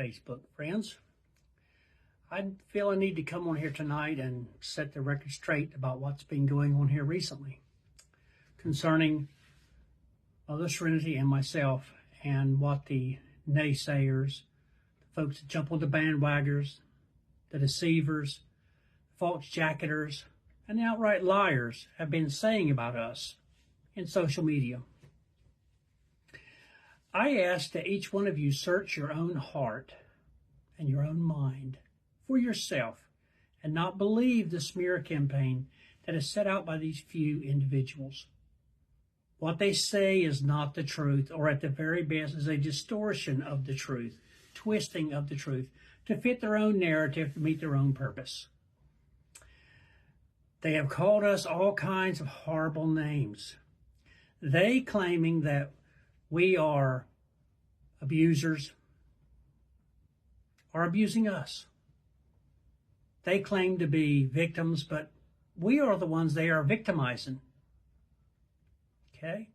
Facebook friends. I feel I need to come on here tonight and set the record straight about what's been going on here recently concerning Mother Serenity and myself, and what the naysayers, the folks that jump on the bandwagons, the deceivers, false jacketers, and the outright liars have been saying about us in social media. I ask that each one of you search your own heart and your own mind for yourself and not believe the smear campaign that is set out by these few individuals. What they say is not the truth, or at the very best is a distortion of the truth, twisting of the truth to fit their own narrative, to meet their own purpose. They have called us all kinds of horrible names. They claiming that we are abusers are abusing us. They claim to be victims, but we are the ones they are victimizing. Okay?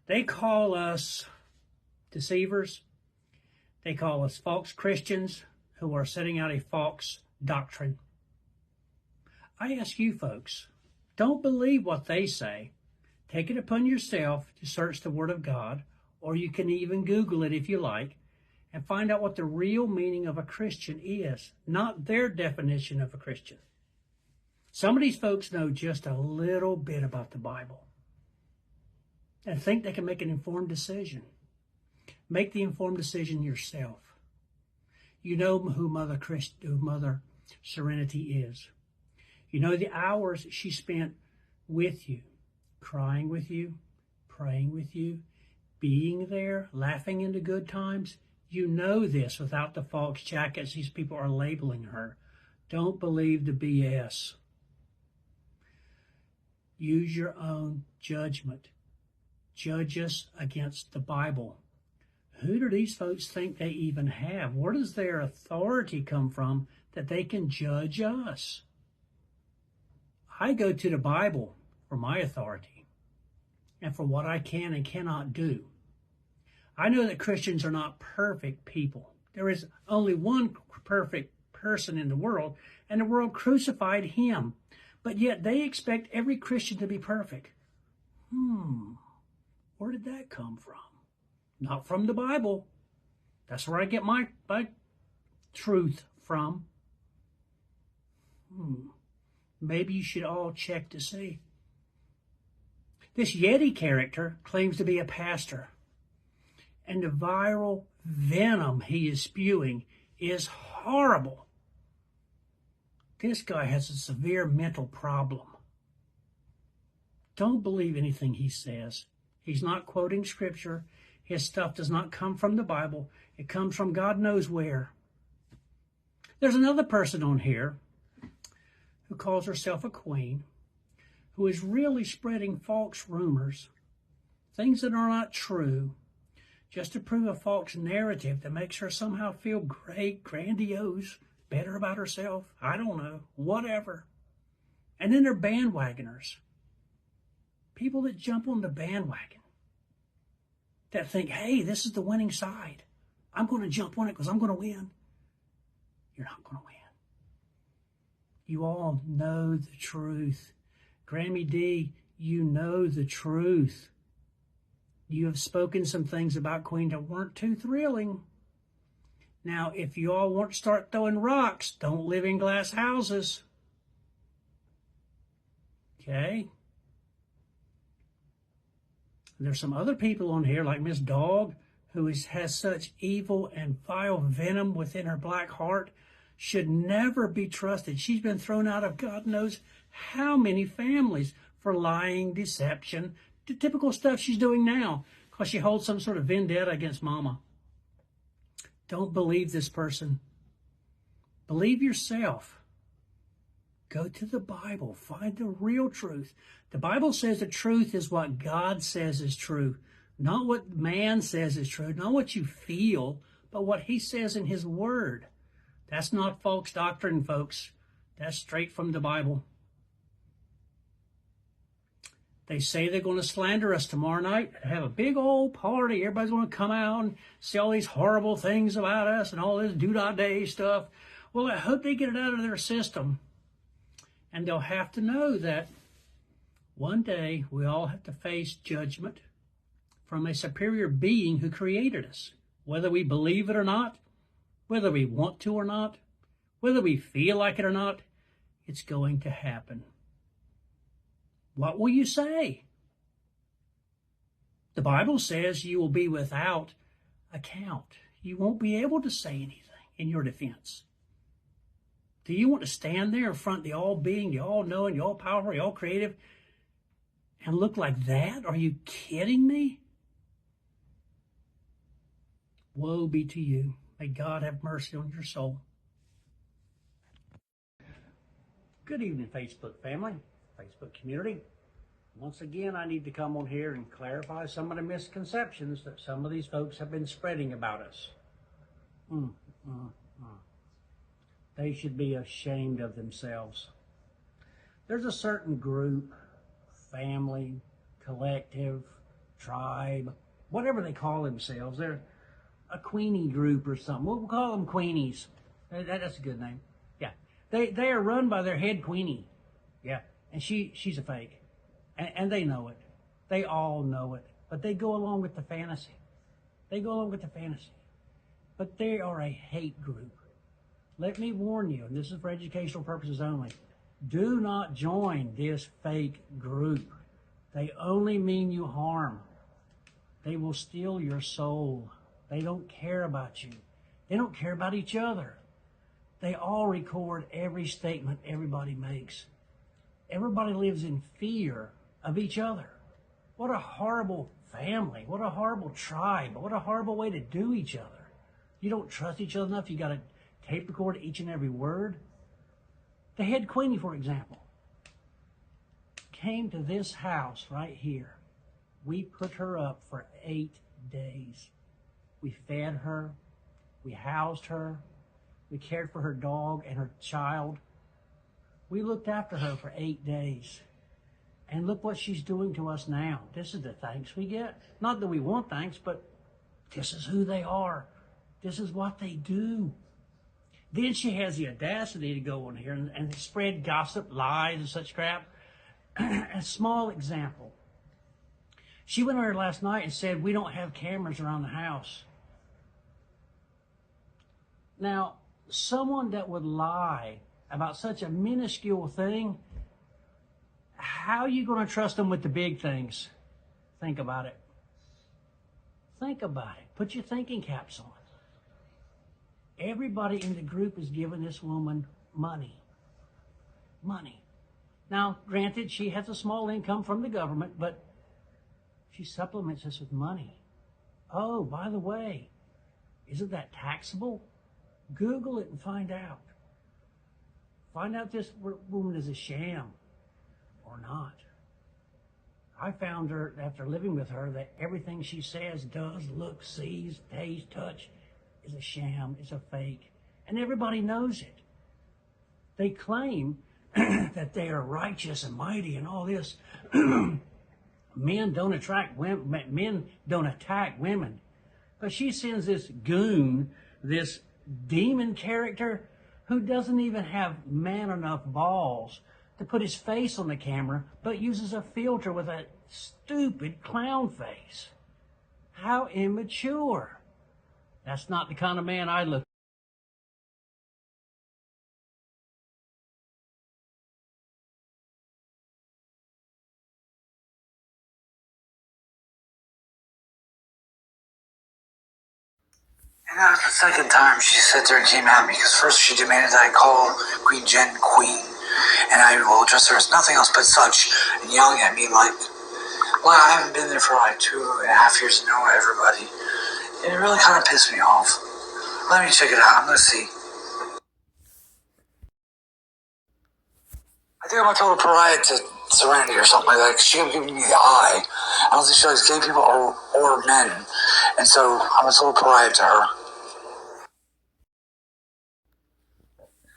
They call us deceivers. They call us false Christians who are setting out a false doctrine. I ask you folks, don't believe what they say. Take it upon yourself to search the Word of God, or you can even Google it if you like, and find out what the real meaning of a Christian is, not their definition of a Christian. Some of these folks know just a little bit about the Bible and think they can make an informed decision. Make the informed decision yourself. You know who Mother Serenity is. You know the hours she spent with you, crying with you, praying with you, being there, laughing into good times. You know this without the false jackets these people are labeling her. Don't believe the BS. Use your own judgment. Judge us against the Bible. Who do these folks think they even have? Where does their authority come from that they can judge us? I go to the Bible for my authority and for what I can and cannot do. I know that Christians are not perfect people. There is only one perfect person in the world, and the world crucified him. But yet they expect every Christian to be perfect. Where did that come from? Not from the Bible. That's where I get my truth from. Maybe you should all check to see. This Yeti character claims to be a pastor, and the viral venom he is spewing is horrible. This guy has a severe mental problem. Don't believe anything he says. He's not quoting scripture. His stuff does not come from the Bible. It comes from God knows where. There's another person on here who calls herself a queen, who is really spreading false rumors, things that are not true, just to prove a false narrative that makes her somehow feel great, grandiose, better about herself. I don't know, whatever. And then they're bandwagoners. People that jump on the bandwagon, that think, hey, this is the winning side. I'm going to jump on it because I'm going to win. You're not going to win. You all know the truth. Grammy D, you know the truth. You have spoken some things about Queen that weren't too thrilling. Now, if you all want to start throwing rocks, don't live in glass houses. Okay? There's some other people on here, like Miss Dog, who has such evil and vile venom within her black heart, should never be trusted. She's been thrown out of God knows how many families for lying, deception, the typical stuff she's doing now, because she holds some sort of vendetta against Mama. Don't believe this person. Believe yourself. Go to the Bible. Find the real truth. The Bible says the truth is what God says is true, not what man says is true, not what you feel, but what he says in his word. That's not false doctrine, folks. That's straight from the Bible. They say they're going to slander us tomorrow night, have a big old party. Everybody's going to come out and say all these horrible things about us and all this do-da-day stuff. Well, I hope they get it out of their system. And they'll have to know that one day we all have to face judgment from a superior being who created us. Whether we believe it or not, whether we want to or not, whether we feel like it or not, it's going to happen. What will you say? The Bible says you will be without account. You won't be able to say anything in your defense. Do you want to stand there in front of the all-being, the all-knowing, the all-powerful, the all-creative, and look like that? Are you kidding me? Woe be to you. May God have mercy on your soul. Good evening, Facebook family, Facebook community. Once again, I need to come on here and clarify some of the misconceptions that some of these folks have been spreading about us. They should be ashamed of themselves. There's a certain group, family, collective, tribe, whatever they call themselves. They're a Queenie group or something. We'll call them Queenies. That's a good name. Yeah. They are run by their head Queenie. Yeah. And she's a fake. And they know it. They all know it. But they go along with the fantasy. But they are a hate group. Let me warn you, and this is for educational purposes only, do not join this fake group. They only mean you harm. They will steal your soul. They don't care about you. They don't care about each other. They all record every statement everybody makes. Everybody lives in fear of each other. What a horrible family. What a horrible tribe. What a horrible way to do each other. You don't trust each other enough. You got to tape record each and every word. The head Queenie, for example, came to this house right here. We put her up for 8 days. We fed her. We housed her. We cared for her dog and her child. We looked after her for 8 days. And look what she's doing to us now. This is the thanks we get. Not that we want thanks, but this is who they are. This is what they do. Then she has the audacity to go on here and spread gossip, lies, and such crap. A small example. She went on here last night and said, we don't have cameras around the house. Now, someone that would lie about such a minuscule thing, how are you going to trust them with the big things? Think about it. Think about it. Put your thinking caps on. Everybody in the group is giving this woman money. Money. Now, granted, she has a small income from the government, but she supplements this with money. Oh, by the way, isn't that taxable? Google it and find out. Find out this woman is a sham or not. I found her, after living with her, that everything she says, does, looks, sees, tastes, touch, is a sham, is a fake. And everybody knows it. They claim that they are righteous and mighty and all this. Men don't attract women. Men don't attack women. But she sends this goon, this demon character, who doesn't even have man enough balls to put his face on the camera, but uses a filter with a stupid clown face. How immature. That's not the kind of man I look. And that was the second time she sat there and came at me, because first she demanded that I call Queen Jen Queen, and I will address her as nothing else but such, and yelling at me like, well, I haven't been there for like 2.5 years to know everybody. And it really kind of pissed me off. Let me check it out. I'm going to see. I think I'm a total pariah to Serenity or something like that. She kept giving me the eye. I don't think she likes gay people or men. And so I'm a total pariah to her.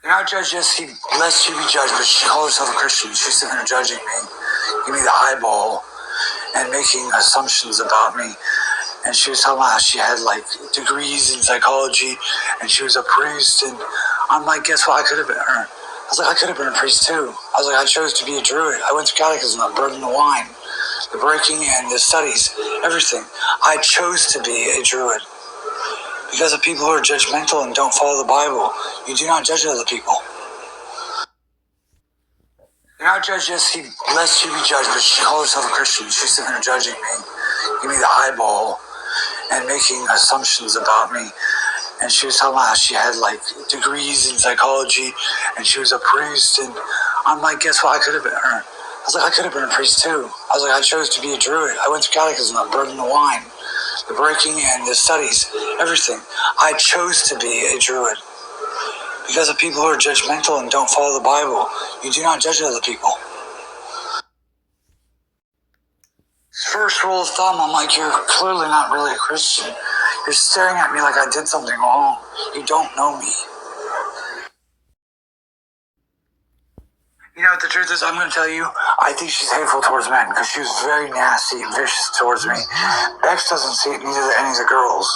You're not judged, yes, lest you be judged, but she called herself a Christian. She's sitting there judging me. Give me the eyeball. and making assumptions about me. And she was talking about how she had like degrees in psychology and she was a priest. And I'm like, guess what? I could have been her. I was like, I could have been a priest too. I was like, I chose to be a druid. I went to catechism, the bread and the wine, the breaking and the studies, everything. I chose to be a druid. Because of people who are judgmental and don't follow the Bible, you do not judge other people. You're not judged, yes, lest you be judged, but she called herself a Christian. She's sitting there judging me, giving me the eyeball, and making assumptions about me. And she was talking about how she had like degrees in psychology and she was a priest. And I'm like, guess what? I could have been her. I was like, I could have been a priest too. I was like, I chose to be a druid. I went to catechism, the bread and the wine, the breaking and the studies, everything. I chose to be a druid. Because of people who are judgmental and don't follow the Bible, you do not judge other people. First rule of thumb, I'm like, you're clearly not really a Christian. You're staring at me like I did something wrong. You don't know me. You know what the truth is? I'm going to tell you, I think she's hateful towards men because she was very nasty and vicious towards me. Bex doesn't see it, neither do any of the girls.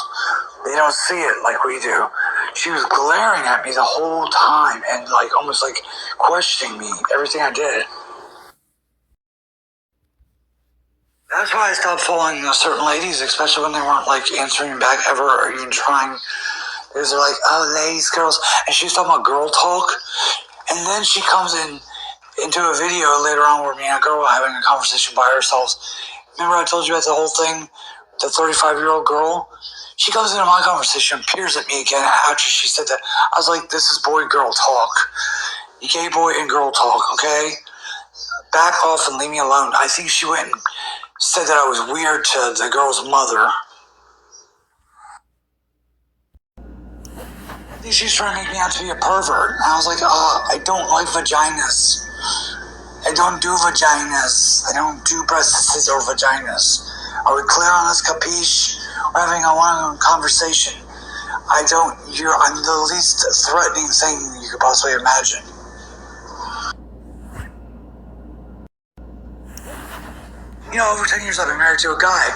They don't see it like we do. She was glaring at me the whole time and like almost like questioning me, everything I did. That's why I stopped following certain ladies, especially when they weren't like answering back ever or even trying. Because they're like, oh, ladies, girls. And she was talking about girl talk. And then she comes into a video later on where me and a girl were having a conversation by ourselves. Remember I told you about the whole thing? The 35-year-old girl? She comes into my conversation and peers at me again after she said that. I was like, this is boy-girl talk. Gay boy and girl talk, okay? Back off and leave me alone. I think she went and said that I was weird to the girl's mother. I think she's trying to make me out to be a pervert. And I was like, I don't like vaginas. I don't do vaginas. I don't do breasts or vaginas. Are we clear on this, capiche? We're having a one-on-one conversation. I'm the least threatening thing you could possibly imagine. You know, over 10 years I've been married to a guy,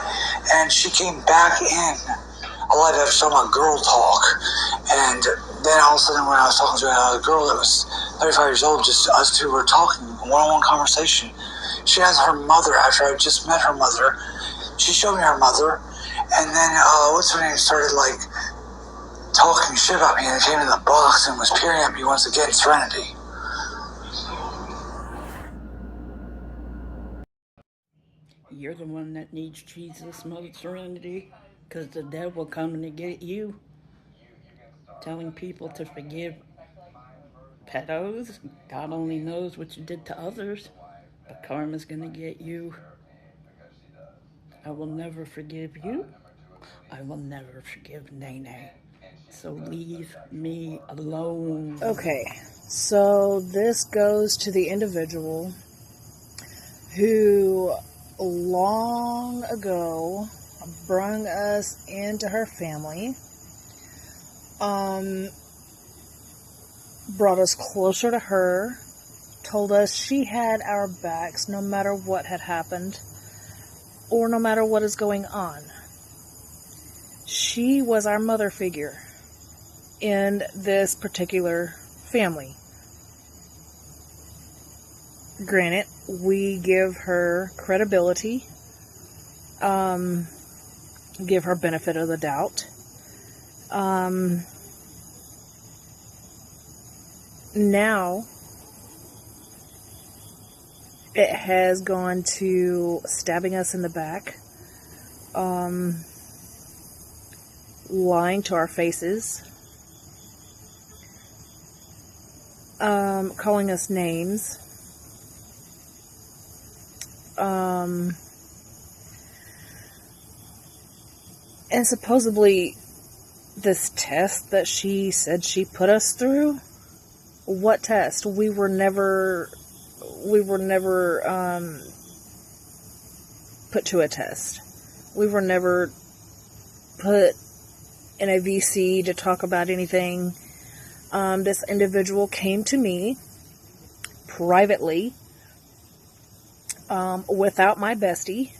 and she came back in alive after talking about girl talk. And then all of a sudden when I was talking to another girl that was 35 years old, just us two were talking, a one-on-one conversation. She has her mother, after I just met her mother, she showed me her mother, and then, what's her name, started like talking shit about me, and came in the box and was peering at me once again, Serenity. You're the one that needs Jesus, Mother Serenity, because the devil coming to get you, telling people to forgive pedos. God only knows what you did to others, but karma's going to get you. I will never forgive you. I will never forgive Nene. So leave me alone. Okay, so this goes to the individual who long ago brung us into her family, brought us closer to her, told us she had our backs no matter what had happened or no matter what is going on. She was our mother figure in this particular family. Granted, we give her credibility, give her benefit of the doubt. Now, it has gone to stabbing us in the back, lying to our faces, calling us names, and supposedly this test that she said she put us through. What test? We were never put to a test. We were never put in a VC to talk about anything. This individual came to me privately, without my bestie,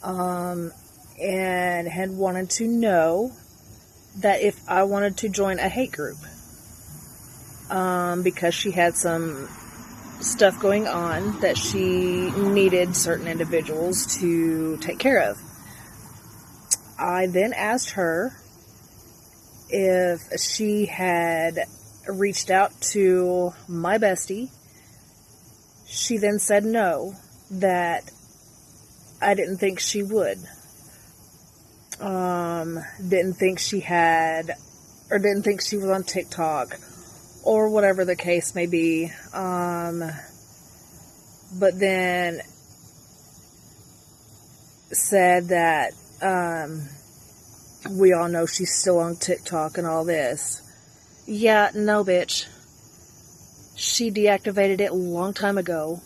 and had wanted to know that if I wanted to join a hate group, because she had some stuff going on that she needed certain individuals to take care of. I then asked her if she had reached out to my bestie. She then said no, that I didn't think she would. Didn't think she had, or didn't think she was on TikTok, or whatever the case may be. But then said that we all know she's still on TikTok and all this. Yeah, no, bitch. She deactivated it a long time ago.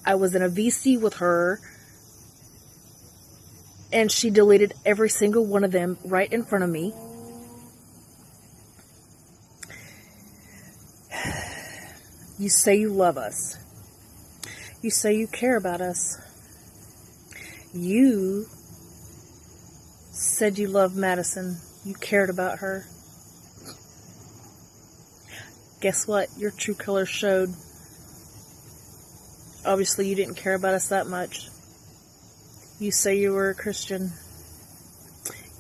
I was in a VC with her, and she deleted every single one of them right in front of me. You say you love us. You say you care about us. You said you loved Madison. You cared about her. Guess what? Your true colors showed. Obviously, you didn't care about us that much. You say you were a Christian.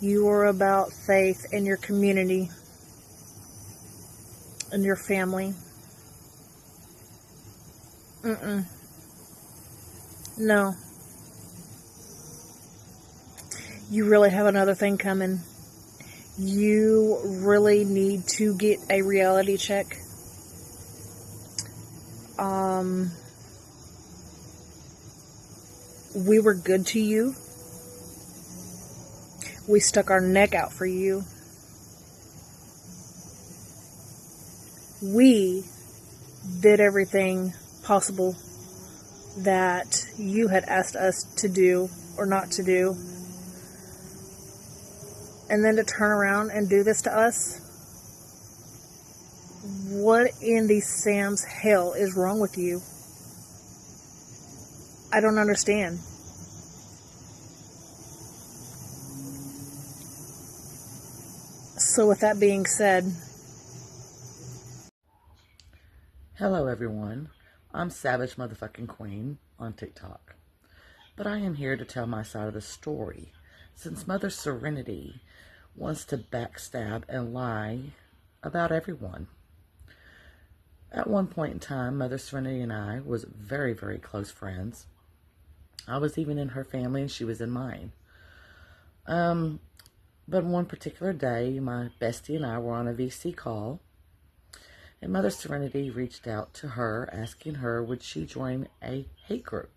You were about faith and your community and your family. No. You really have another thing coming. You really need to get a reality check. We were good to you. We stuck our neck out for you. We did everything possible that you had asked us to do or not to do. And then to turn around and do this to us? What in the Sam's hell is wrong with you? I don't understand. So with that being said... Hello everyone, I'm Savage Motherfucking Queen on TikTok. But I am here to tell my side of the story, since Mother Serenity wants to backstab and lie about everyone. At one point in time, Mother Serenity and I was very, very close friends. I was even in her family and she was in mine. But one particular day, my bestie and I were on a VC call, and Mother Serenity reached out to her, asking her would she join a hate group.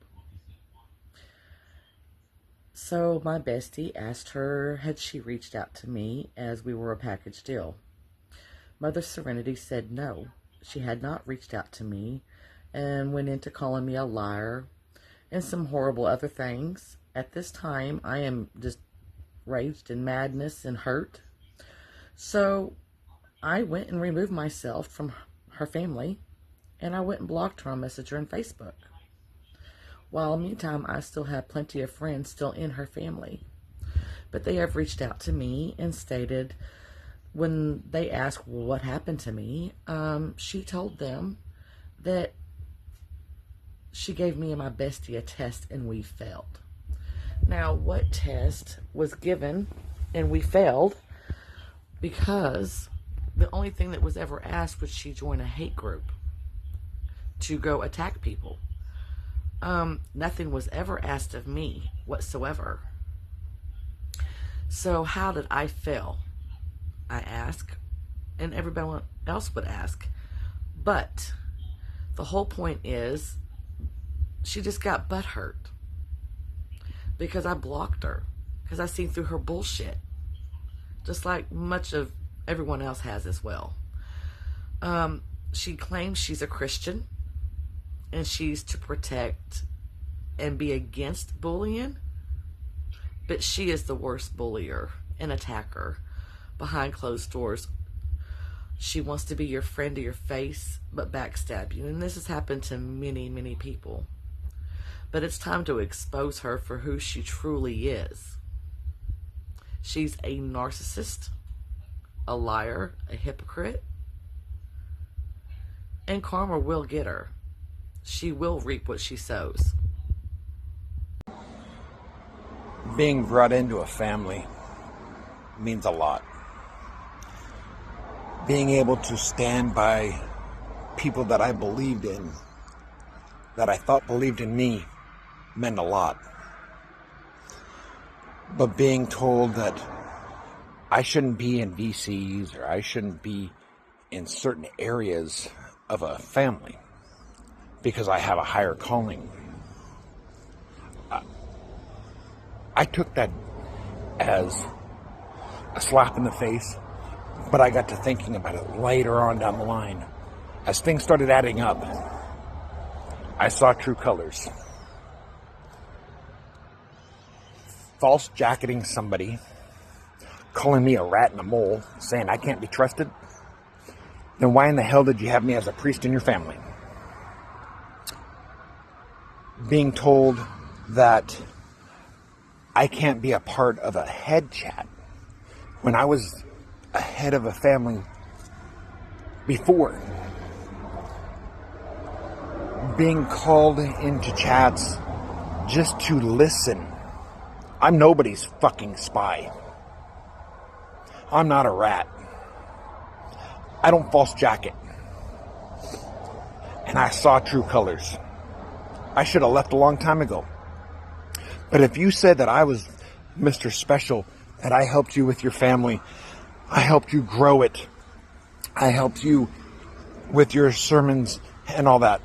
So my bestie asked her had she reached out to me, as we were a package deal. Mother Serenity said no, she had not reached out to me, and went into calling me a liar and some horrible other things. At this time, I am just raged in madness and hurt. So I went and removed myself from her family, and I went and blocked her on Messenger and Facebook. While meantime, I still have plenty of friends still in her family. But they have reached out to me and stated, when they asked what happened to me, she told them that she gave me and my bestie a test and we failed. Now, what test was given and we failed? Because the only thing that was ever asked was she join a hate group to go attack people. Nothing was ever asked of me whatsoever. So how did I fail? I ask, and everybody else would ask. But the whole point is, she just got butthurt because I blocked her, because I seen through her bullshit, just like much of everyone else has as well. She claims she's a Christian and she's to protect and be against bullying, but she is the worst bullier and attacker behind closed doors. She wants to be your friend to your face, but backstab you. And this has happened to many, many people. but it's time to expose her for who she truly is. She's a narcissist, a liar, a hypocrite, and karma will get her. She will reap what she sows. Being brought into a family means a lot. Being able to stand by people that I believed in, that I thought believed in me, meant a lot. But being told that I shouldn't be in VCs or I shouldn't be in certain areas of a family because I have a higher calling, I took that as a slap in the face, but I got to thinking about it later on down the line. As things started adding up, I saw true colors. False jacketing somebody, calling me a rat and a mole, saying I can't be trusted, then why in the hell did you have me as a priest in your family? Being told that I can't be a part of a head chat when I was a head of a family before. Being called into chats just to listen. I'm nobody's fucking spy. I'm not a rat. I don't false jacket. And I saw true colors. I should have left a long time ago. But if you said that I was Mr. Special, that I helped you with your family, I helped you grow it, I helped you with your sermons and all that,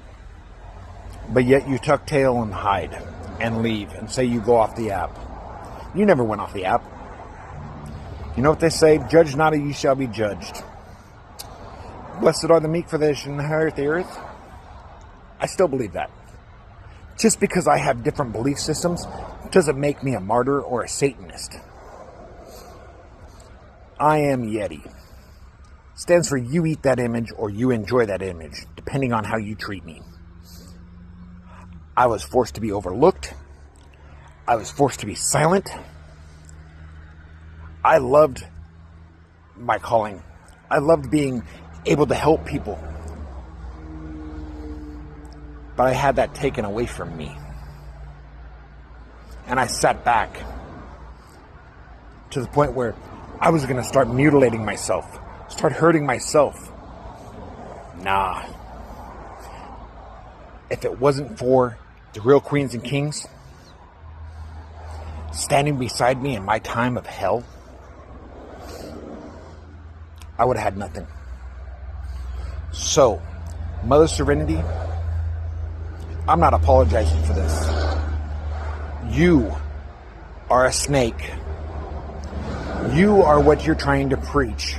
but yet you tuck tail and hide and leave and say you go off the app. You never went off the app. You know what they say? Judge not, or you shall be judged. Blessed are the meek, for they shall inherit the earth. I still believe that. Just because I have different belief systems doesn't make me a martyr or a Satanist. I am Yeti. Stands for you eat that image or you enjoy that image, depending on how you treat me. I was forced to be overlooked. I was forced to be silent. I loved my calling. I loved being able to help people. But I had that taken away from me. And I sat back to the point where I was going to start mutilating myself, start hurting myself. Nah. If it wasn't for the real queens and kings standing beside me in my time of hell, I would have had nothing. So, Mother Serenity, I'm not apologizing for this. You are a snake. You are what you're trying to preach.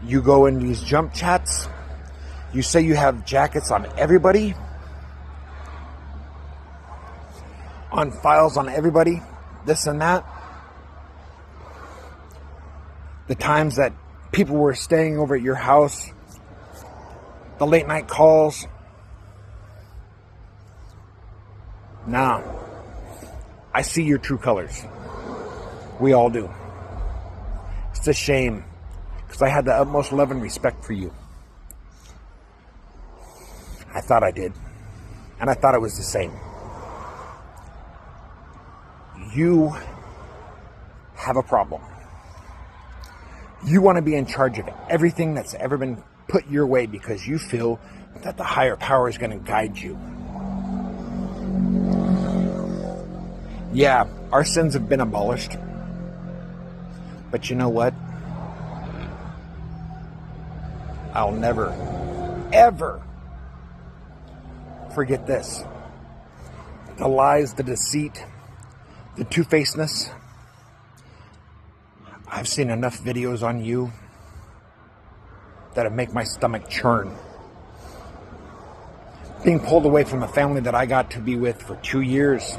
You go in these jump chats. You say you have jackets on everybody. On files on everybody. This and that. The times that people were staying over at your house. The late night calls. Nah. I see your true colors. We all do. It's a shame, because I had the utmost love and respect for you. I thought I did. And I thought it was the same. You have a problem. You want to be in charge of everything that's ever been put your way because you feel that the higher power is going to guide you. Yeah, our sins have been abolished. But you know what? I'll never, ever forget this. The lies, the deceit, the two-facedness. I've seen enough videos on you that'll make my stomach churn. Being pulled away from a family that I got to be with for 2 years.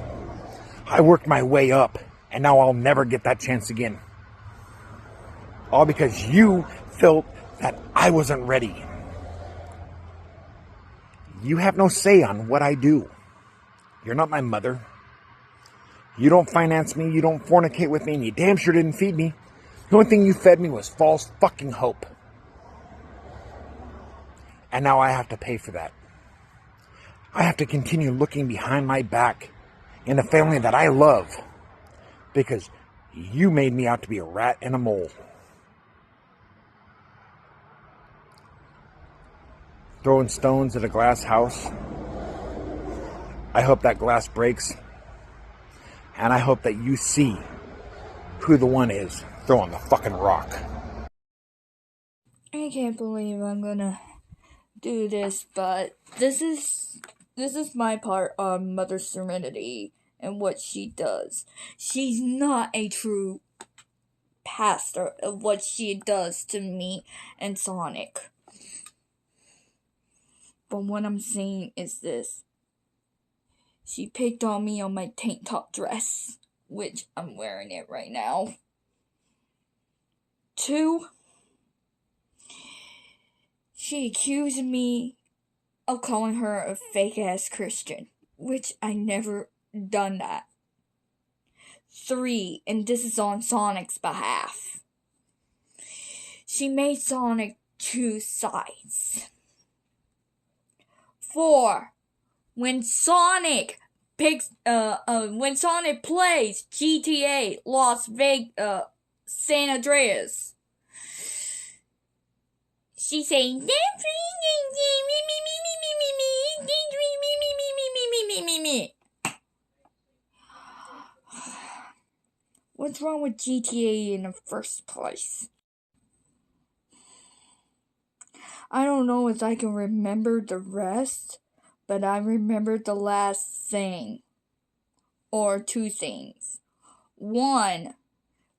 I worked my way up, and now I'll never get that chance again. All because you felt that I wasn't ready. You have no say on what I do. You're not my mother. You don't finance me, you don't fornicate with me, and you damn sure didn't feed me. The only thing you fed me was false fucking hope. And now I have to pay for that. I have to continue looking behind my back in a family that I love because you made me out to be a rat and a mole. Throwing stones at a glass house. I hope that glass breaks. And I hope that you see who the one is throwing the fucking rock. I can't believe I'm gonna do this, but this is my part on Mother Serenity and what she does. She's not a true pastor of what she does to me and Sonic. But what I'm saying is this. She picked on me on my tank top dress, which I'm wearing it right now. 2, she accused me of calling her a fake-ass Christian, which I never done that. 3, and this is on Sonic's behalf. She made Sonic choose sides. 4, when Sonic plays GTA Las Vegas, San Andreas, she saying, what's wrong with GTA in the first place? I don't know if I can remember the rest, but I remember the last thing. Or 2 things. 1,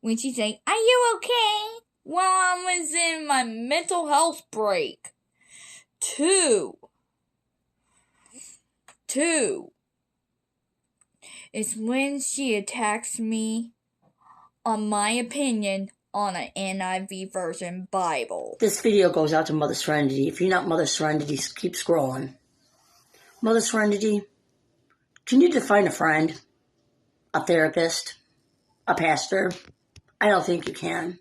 when she said, "Are you okay?" while I was in my mental health break. 2, is when she attacks me on my opinion on an NIV version Bible. This video goes out to Mother Serenity. If you're not Mother Serenity, keep scrolling. Mother Serenity, can you define a friend? A therapist? A pastor? I don't think you can.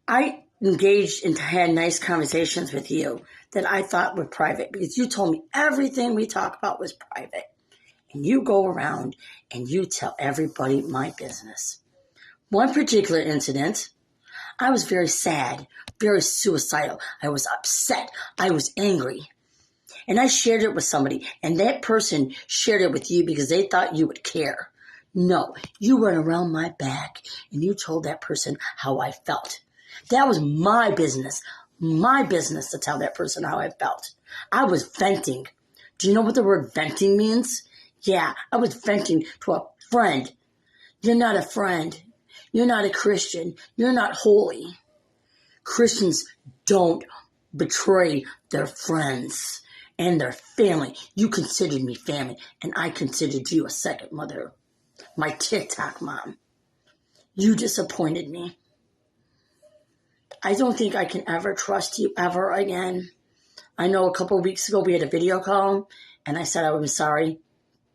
I engaged and had nice conversations with you that I thought were private because you told me everything we talk about was private. And you go around and you tell everybody my business. One particular incident, I was very sad, very suicidal. I was upset. I was angry. And I shared it with somebody, and that person shared it with you because they thought you would care. No, you went around my back, and you told that person how I felt. That was my business to tell that person how I felt. I was venting. Do you know what the word venting means? Yeah, I was venting to a friend. You're not a friend. You're not a Christian. You're not holy. Christians don't betray their friends and their family. You considered me family, and I considered you a second mother. My TikTok mom. You disappointed me. I don't think I can ever trust you ever again. I know a couple of weeks ago we had a video call, and I said I was sorry,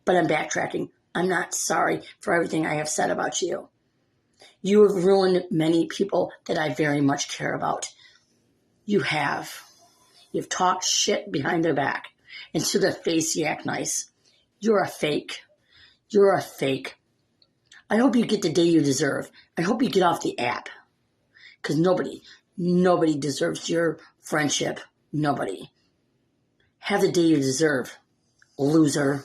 but I'm backtracking. I'm not sorry for everything I have said about you. You have ruined many people that I very much care about. You have. You've talked shit behind their back. And to their face, you act nice. You're a fake. You're a fake. I hope you get the day you deserve. I hope you get off the app. Because nobody deserves your friendship. Nobody. Have the day you deserve, loser.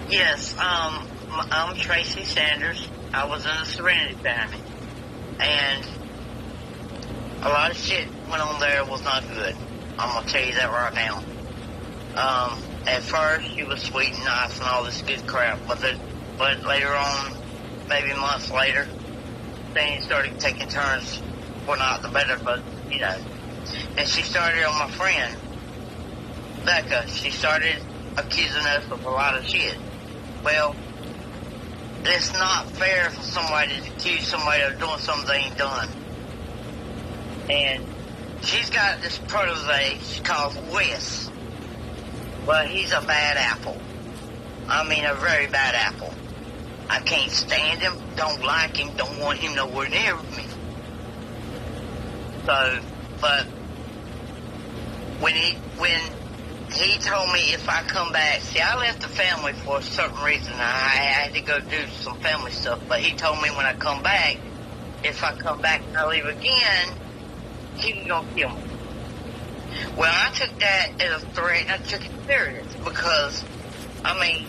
Yes, I'm Tracy Sanders. I was in the Serenity family. And a lot of shit went on there was not good. I'm going to tell you that right now. At first, she was sweet and nice and all this good crap. But later on, maybe months later, things started taking turns for not the better, but, you know. And she started on my friend, Becca. She started accusing us of a lot of shit. Well, it's not fair for somebody to accuse somebody of doing something they ain't done. And she's got this protege she calls Wes. Well, he's a bad apple. I mean, a very bad apple. I can't stand him, don't like him, don't want him nowhere near me. So, but when he told me if I come back, see, I left the family for a certain reason. I had to go do some family stuff, but he told me when I come back, if I come back and I leave again, he was going to kill me. Well, I took that as a threat, and I took it serious, because, I mean,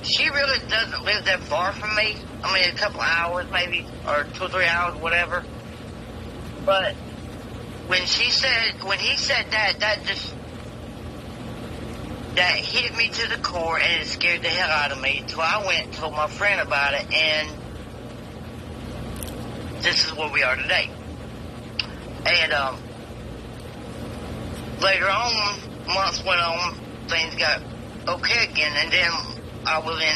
she really doesn't live that far from me. I mean, a couple hours maybe, or 2 or 3 hours, whatever. But when he said that hit me to the core, and it scared the hell out of me. So I went and told my friend about it, and this is where we are today. And later on, months went on, things got okay again, and then I was in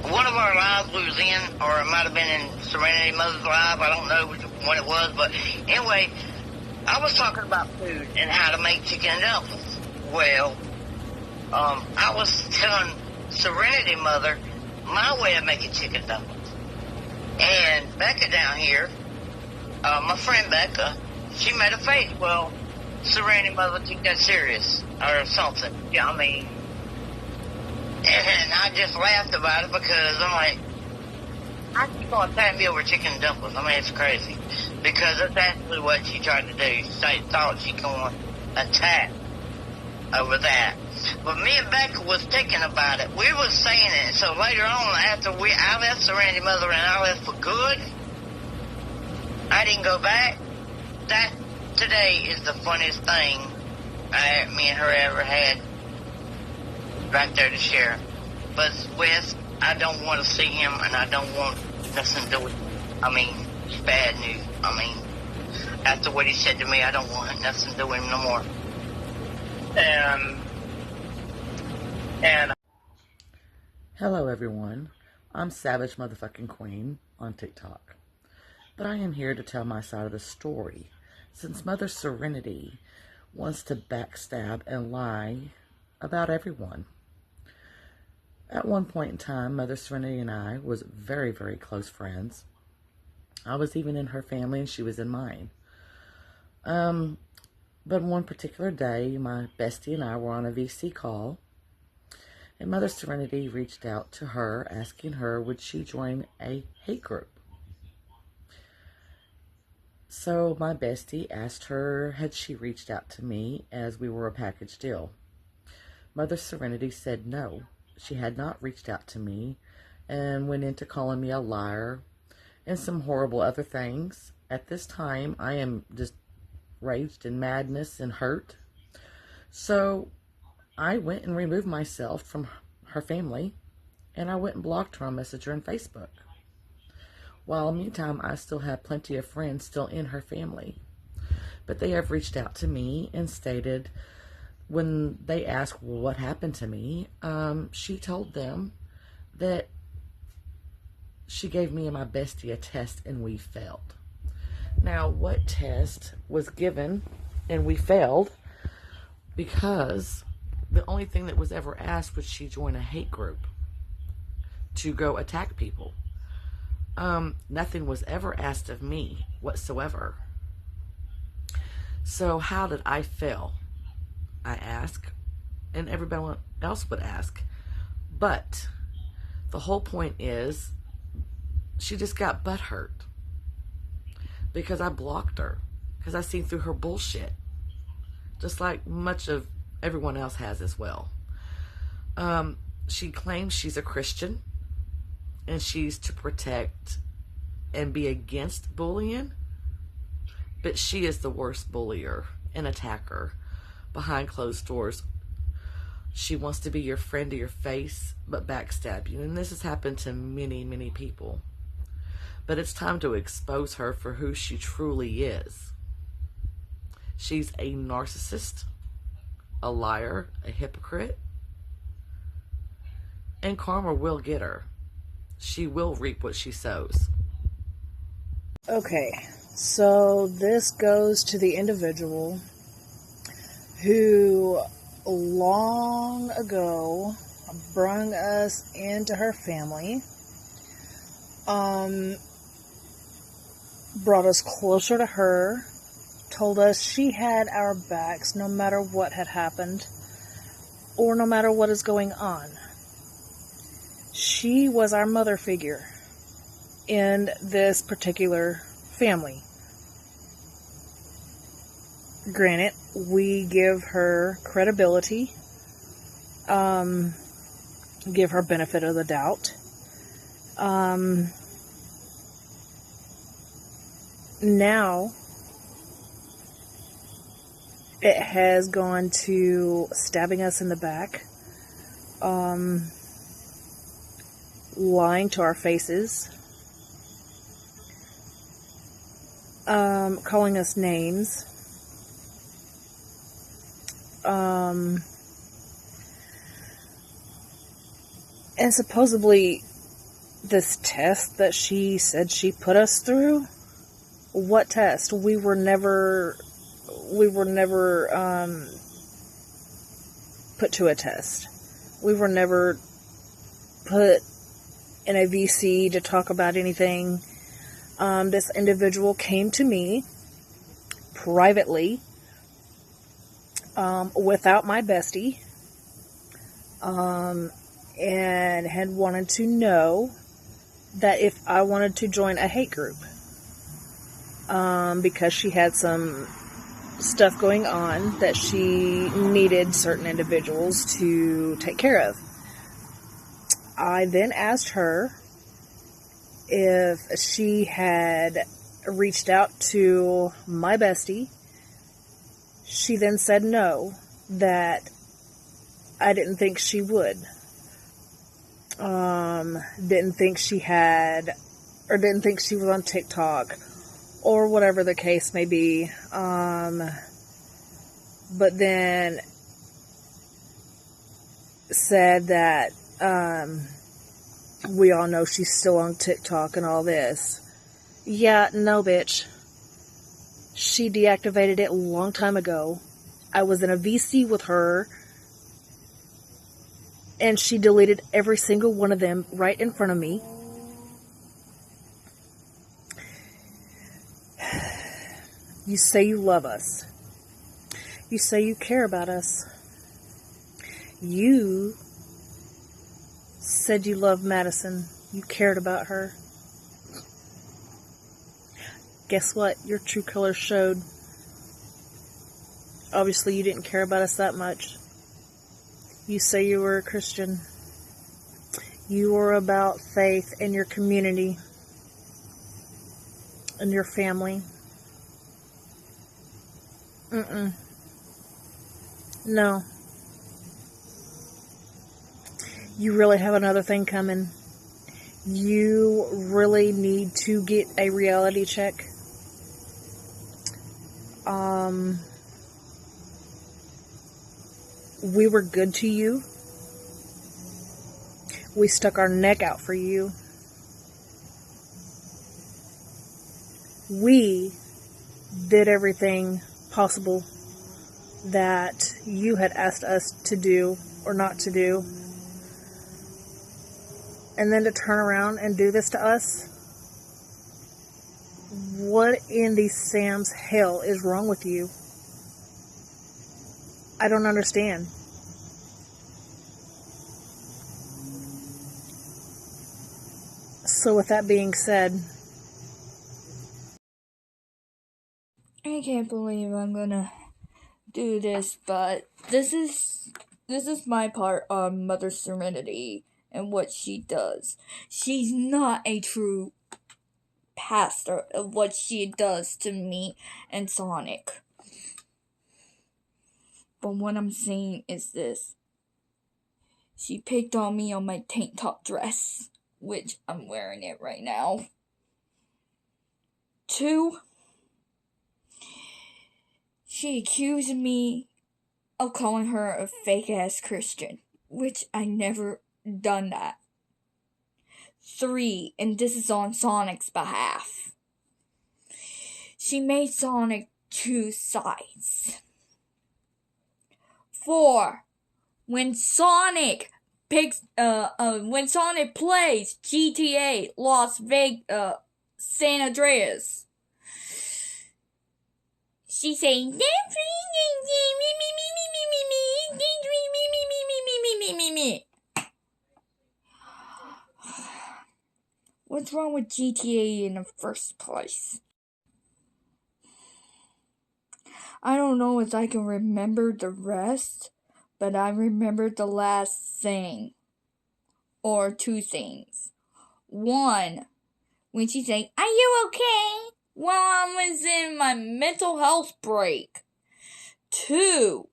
one of our lives we was in, or it might have been in Serenity Mother's live, I don't know which one it was, but anyway, I was talking about food and how to make chicken and dumplings. Well, I was telling Serenity Mother my way of making chicken dumplings. And Becca down here, my friend Becca, she made a face. Well, Serenity Mother took that serious, or something. Yeah, I mean, and I just laughed about it because I'm like, I keep going to attack me over chicken and dumplings. I mean, it's crazy. Because that's actually what she tried to do. She thought she was going to attack over that. But me and Becca was thinking about it. We was saying it. So later on, after I left Serenity Mother and I left for good, I didn't go back. That today is the funniest thing me and her ever had right there to share. But Wes, I don't want to see him, and I don't want nothing to do with him. I mean, it's bad news. I mean, after what he said to me, I don't want nothing to do with him no more. And Hello everyone, I'm Savage Motherfucking Queen on TikTok. But I am here to tell my side of the story, since Mother Serenity wants to backstab and lie about everyone. At one point in time, Mother Serenity and I was very, very close friends. I was even in her family and she was in mine. But one particular day, my bestie and I were on a VC call, and Mother Serenity reached out to her, asking her would she join a hate group. So my bestie asked her had she reached out to me, as we were a package deal. Mother Serenity said no, she had not reached out to me, and went into calling me a liar and some horrible other things. At this time, I am just raged in madness and hurt. So I went and removed myself from her family, and I went and blocked her on Messenger and Facebook. While meantime, I still have plenty of friends still in her family. But they have reached out to me and stated, when they asked what happened to me, she told them that she gave me and my bestie a test and we failed. Now, what test was given and we failed? Because the only thing that was ever asked was she join a hate group to go attack people. Nothing was ever asked of me whatsoever. So how did I fail? I ask, and everybody else would ask. But the whole point is, she just got butthurt because I blocked her, because I seen through her bullshit, just like much of everyone else has as well. She claims she's a Christian and she's to protect and be against bullying, but she is the worst bullier and attacker behind closed doors. She wants to be your friend to your face, but backstab you. And this has happened to many, many people. But it's time to expose her for who she truly is. She's a narcissist, a liar, a hypocrite, and karma will get her. She will reap what she sows. Okay, So this goes to the individual who long ago brung us into her family, brought us closer to her, told us she had our backs no matter what had happened or no matter what is going on. She was our mother figure in this particular family. Granted, we give her credibility, give her benefit of the doubt. Now, it has gone to stabbing us in the back, lying to our faces, calling us names, and supposedly this test that she said she put us through. What test? We were never put to a test. We were never put in a VC to talk about anything. This individual came to me privately, without my bestie, and had wanted to know that if I wanted to join a hate group, because she had some stuff going on that she needed certain individuals to take care of. I then asked her if she had reached out to my bestie. She then said no, that I didn't think she would. Didn't think she had, or didn't think she was on TikTok, or whatever the case may be. But then said that we all know she's still on TikTok and all this. Yeah, no, bitch. She deactivated it a long time ago. I was in a VC with her, and she deleted every single one of them right in front of me. You say you love us. You say you care about us. You said you loved Madison. You cared about her. Guess what? Your true colors showed. Obviously, you didn't care about us that much. You say you were a Christian. You were about faith in your community and your family. No. You really have another thing coming. You really need to get a reality check. We were good to you. We stuck our neck out for you. We did everything possible that you had asked us to do or not to do. And then to turn around and do this to us? What in the Sam's hell is wrong with you? I don't understand. So with that being said, I can't believe I'm gonna do this, but this is my part on Mother Serenity and what she does. She's not a true pastor of what she does to me and Sonic. But what I'm saying is this. She picked on me on my tank top dress, which I'm wearing it right now. 2, she accused me of calling her a fake-ass Christian, which I never done that. 3, and this is on Sonic's behalf. she made Sonic two sides. 4. When Sonic plays GTA Las Vegas, San Andreas, she saying, what's wrong with GTA in the first place? I don't know if I can remember the rest, but I remember the last thing. Or 2 things. 1, when she said, "Are you okay?" while I was in my mental health break. 2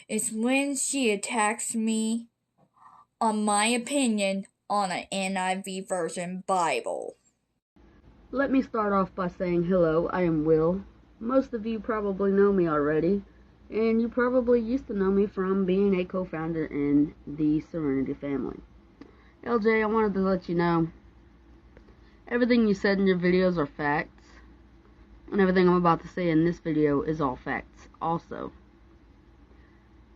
is when she attacks me on my opinion on an NIV version Bible. Let me start off by saying hello, I am Will. Most of you probably know me already, and you probably used to know me from being a co-founder in the Serenity family. LJ, I wanted to let you know, everything you said in your videos are facts, and everything I'm about to say in this video is all facts also.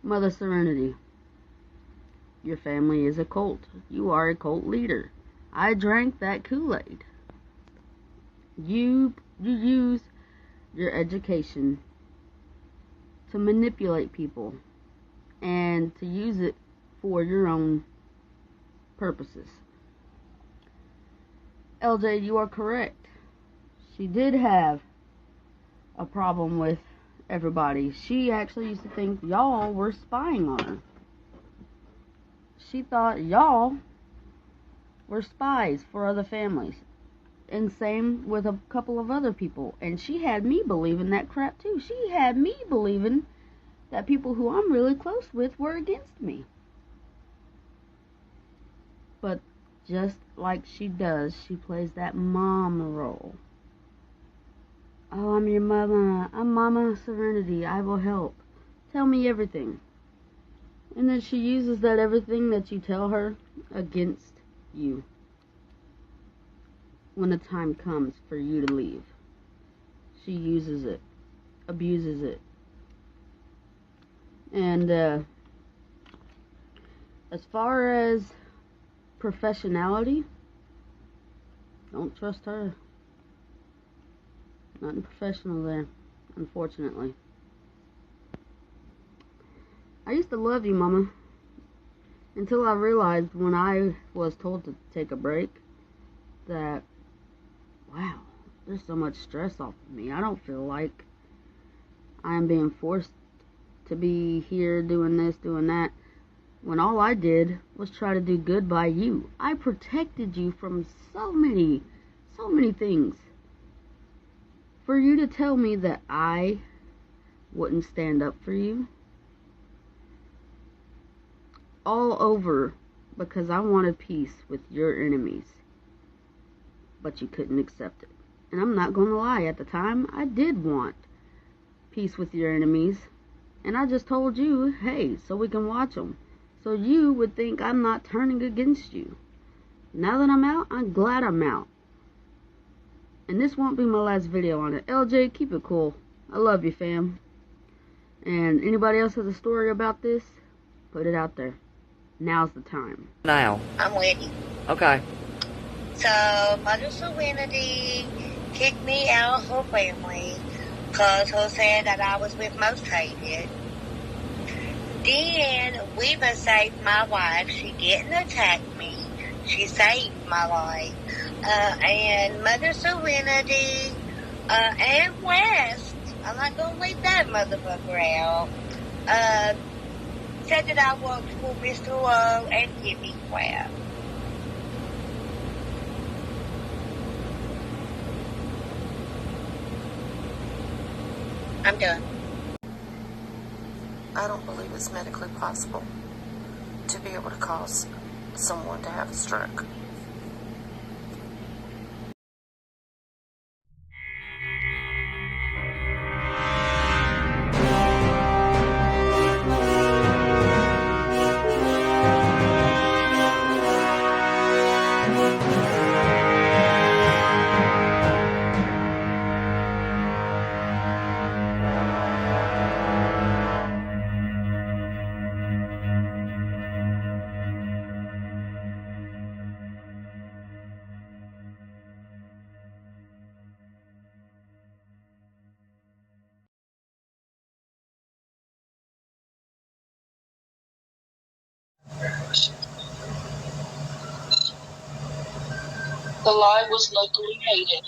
Mother Serenity, your family is a cult. You are a cult leader. I drank that Kool-Aid. You use your education to manipulate people and to use it for your own purposes. LJ, you are correct. She did have a problem with everybody. She actually used to think y'all were spying on her. She thought y'all were spies for other families. And same with a couple of other people. And she had me believing that crap too. She had me believing that people who I'm really close with were against me. But just like she does, she plays that mom role. Oh, I'm your mama. I'm Mama Serenity. I will help. Tell me everything. And then she uses that everything that you tell her against you when the time comes for you to leave. She uses it, abuses it. And as far as professionality, don't trust her. Nothing professional there, unfortunately. I used to love you, Mama, until I realized when I was told to take a break that, wow, there's so much stress off of me. I don't feel like I'm being forced to be here doing this, doing that, when all I did was try to do good by you. I protected you from so many things. For you to tell me that I wouldn't stand up for you, all over because I wanted peace with your enemies, but you couldn't accept it. And I'm not going to lie, at the time, I did want peace with your enemies, and I just told you, hey, so we can watch them, so you would think I'm not turning against you. Now that I'm out, I'm glad I'm out. And this won't be my last video on it. LJ, keep it cool. I love you, fam. And anybody else has a story about this, put it out there. Now's the time. Now. I'm ready. Okay. So, Mother Serenity kicked me out of her family because her said that I was with most hated. Then, Weaver saved my wife. She didn't attack me. She saved my life. And Mother Serenity, and West, I'm not going to leave that motherfucker out, said that I worked for Mr. Lowe and Jimmy Crab. I'm done. I don't believe it's medically possible to be able to cause someone to have a stroke. The lie was locally hated.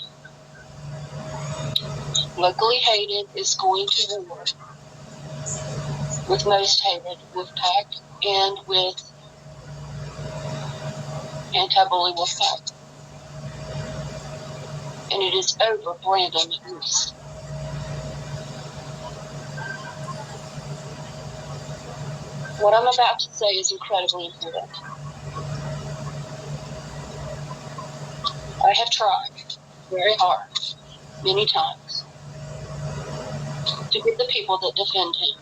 Locally hated is going to war with most hated, with PAC and with anti-bully Wolfpack. And it is over Brandon McNeese. What I'm about to say is incredibly important. I have tried very hard, many times, to get the people that defend him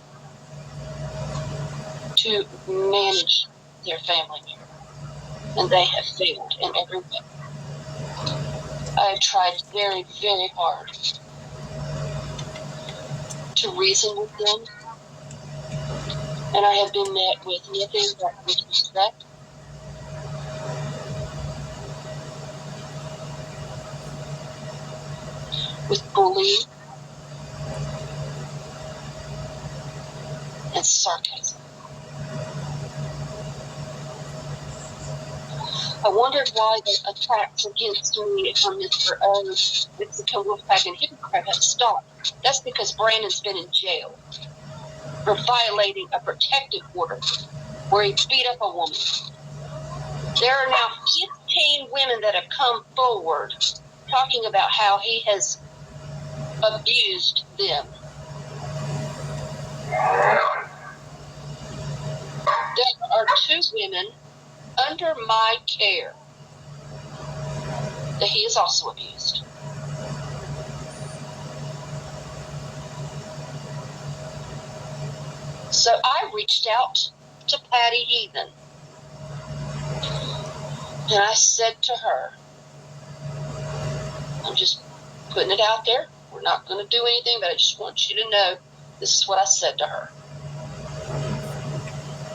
to manage their family, and they have failed in every way. I have tried very, very hard to reason with them, and I have been met with nothing but disrespect, with bullying and sarcasm. I wondered why the attacks against me from Mr. O, Mexican Wolfpack, and Hypocrite have stopped. That's because Brandon's been in jail for violating a protective order where he beat up a woman. There are now 15 women that have come forward talking about how he has abused them. There are 2 women under my care that he is also abused. So I reached out to Patty Heathen, and I said to her, I'm just putting it out there. We're not going to do anything, but I just want you to know this is what I said to her.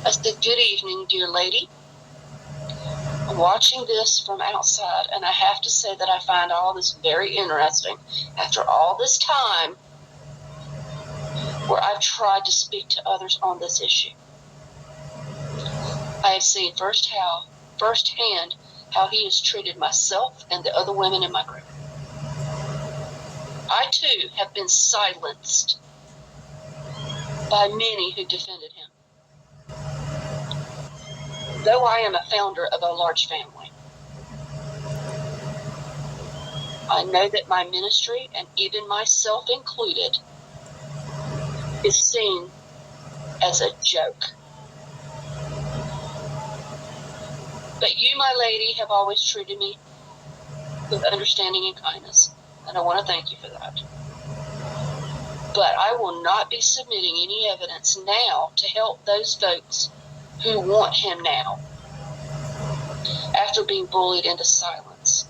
I said, good evening, dear lady. I'm watching this from outside, and I have to say that I find all this very interesting. After all this time where I've tried to speak to others on this issue, I have seen firsthand how he has treated myself and the other women in my group. I, too, have been silenced by many who defended him. Though I am a founder of a large family, I know that my ministry, and even myself included, is seen as a joke. But you, my lady, have always treated me with understanding and kindness, and I want to thank you for that. But I will not be submitting any evidence now to help those folks who want him now after being bullied into silence.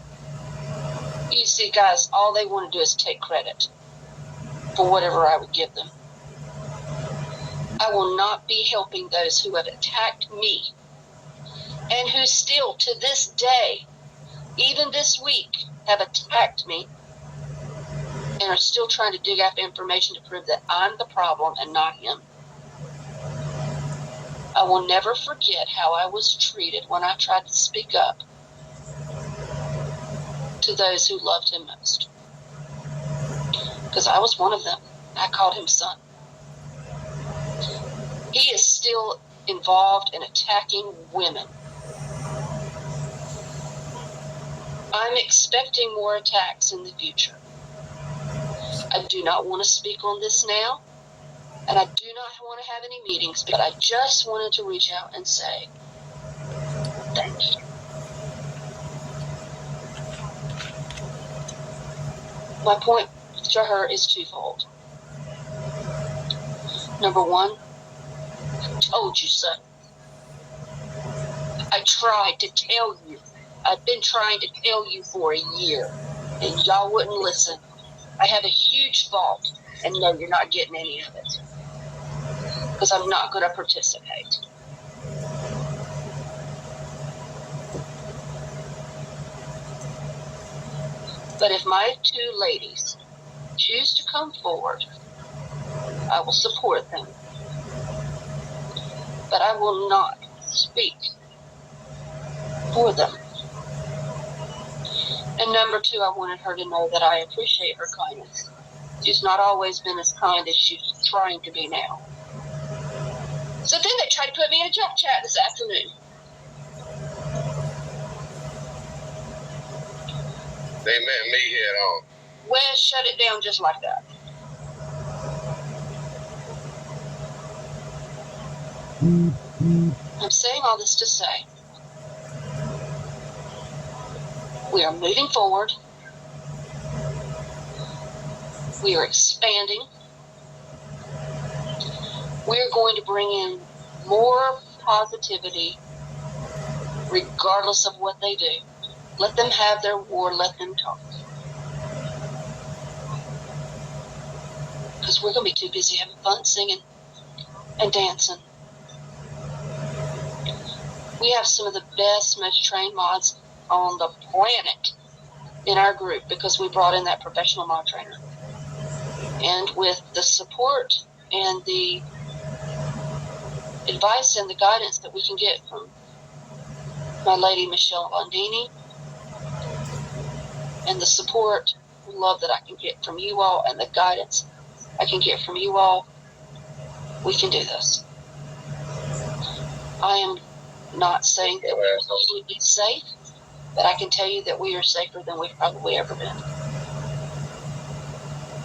You see, guys, all they want to do is take credit for whatever I would give them. I will not be helping those who have attacked me and who still, to this day, even this week, have attacked me and are still trying to dig up information to prove that I'm the problem and not him. I will never forget how I was treated when I tried to speak up to those who loved him most. Because I was one of them. I called him son. He is still involved in attacking women. I'm expecting more attacks in the future. I do not want to speak on this now, and I do not want to have any meetings, but I just wanted to reach out and say thank you. My point to her is twofold. Number one, I told you so. I tried to tell you. I've been trying to tell you for a year, and y'all wouldn't listen. I have a huge fault, and no, you're not getting any of it, because I'm not going to participate. But if my 2 ladies choose to come forward, I will support them. But I will not speak for them. And number two, I wanted her to know that I appreciate her kindness. She's not always been as kind as she's trying to be now. So then they tried to put me in a jump chat this afternoon. They met me head on. Wes shut it down just like that. I'm saying all this to say we are moving forward. We are expanding. We're going to bring in more positivity regardless of what they do. Let them have their war. Let them talk. Because we're going to be too busy having fun singing and dancing. We have some of the best, most trained mods on the planet in our group because we brought in that professional mod trainer. And with the support and the advice and the guidance that we can get from my lady Michelle Bondini and the support and love that I can get from you all and the guidance I can get from you all, we can do this. I am not saying that we're completely safe, but I can tell you that we are safer than we've probably ever been.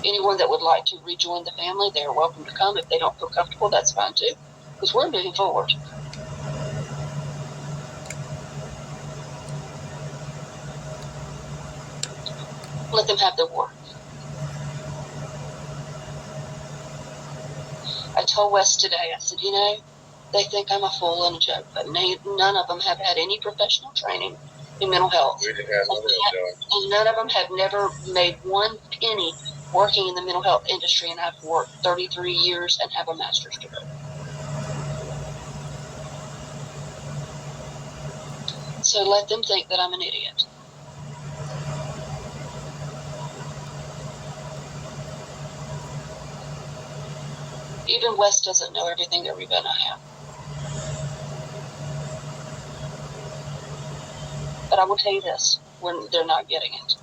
Anyone that would like to rejoin the family, they are welcome to come. If they don't feel comfortable, that's fine too, because we're moving forward. Let them have their war. I told Wes today, I said, you know, they think I'm a fool and a joke, but none of them have had any professional training in mental health. We didn't have And none of them have never made one penny working in the mental health industry, and I've worked 33 years and have a master's degree. So let them think that I'm an idiot. Even Wes doesn't know everything that Reba and I have. But I will tell you this, they're not getting it.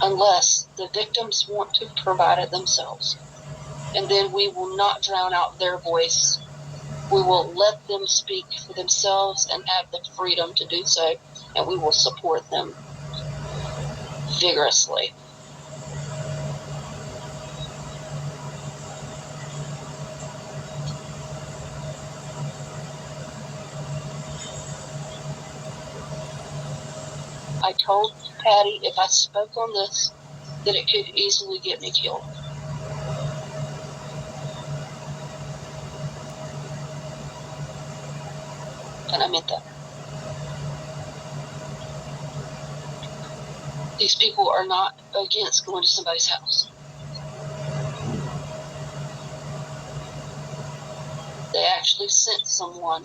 Unless the victims want to provide it themselves. And then we will not drown out their voice. We will let them speak for themselves and have the freedom to do so, and we will support them vigorously. I told Patty if I spoke on this, that it could easily get me killed. And I meant that. These people are not against going to somebody's house. They actually sent someone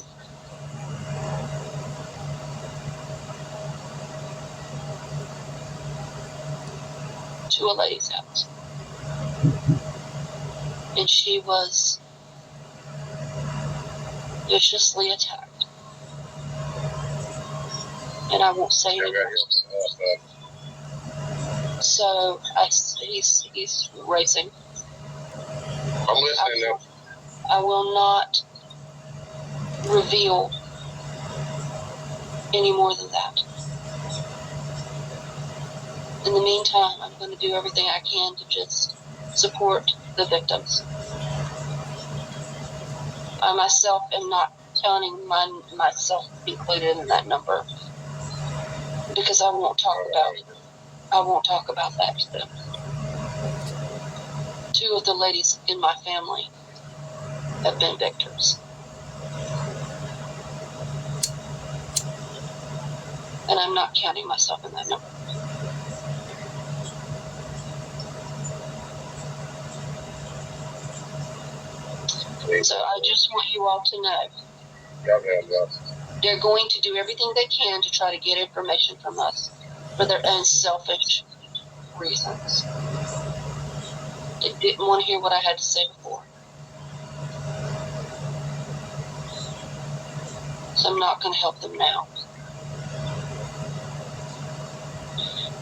to a lady's house. And she was viciously attacked. And I won't say anymore. So he's racing. I'm listening now. I will not reveal any more than that. In the meantime, I'm going to do everything I can to just support the victims. I myself am not counting myself included in that number because I won't talk about that to them. 2 of the ladies in my family have been victims. And I'm not counting myself in that number. So I just want you all to know they're going to do everything they can to try to get information from us for their own selfish reasons. They didn't want to hear what I had to say before. So I'm not going to help them now.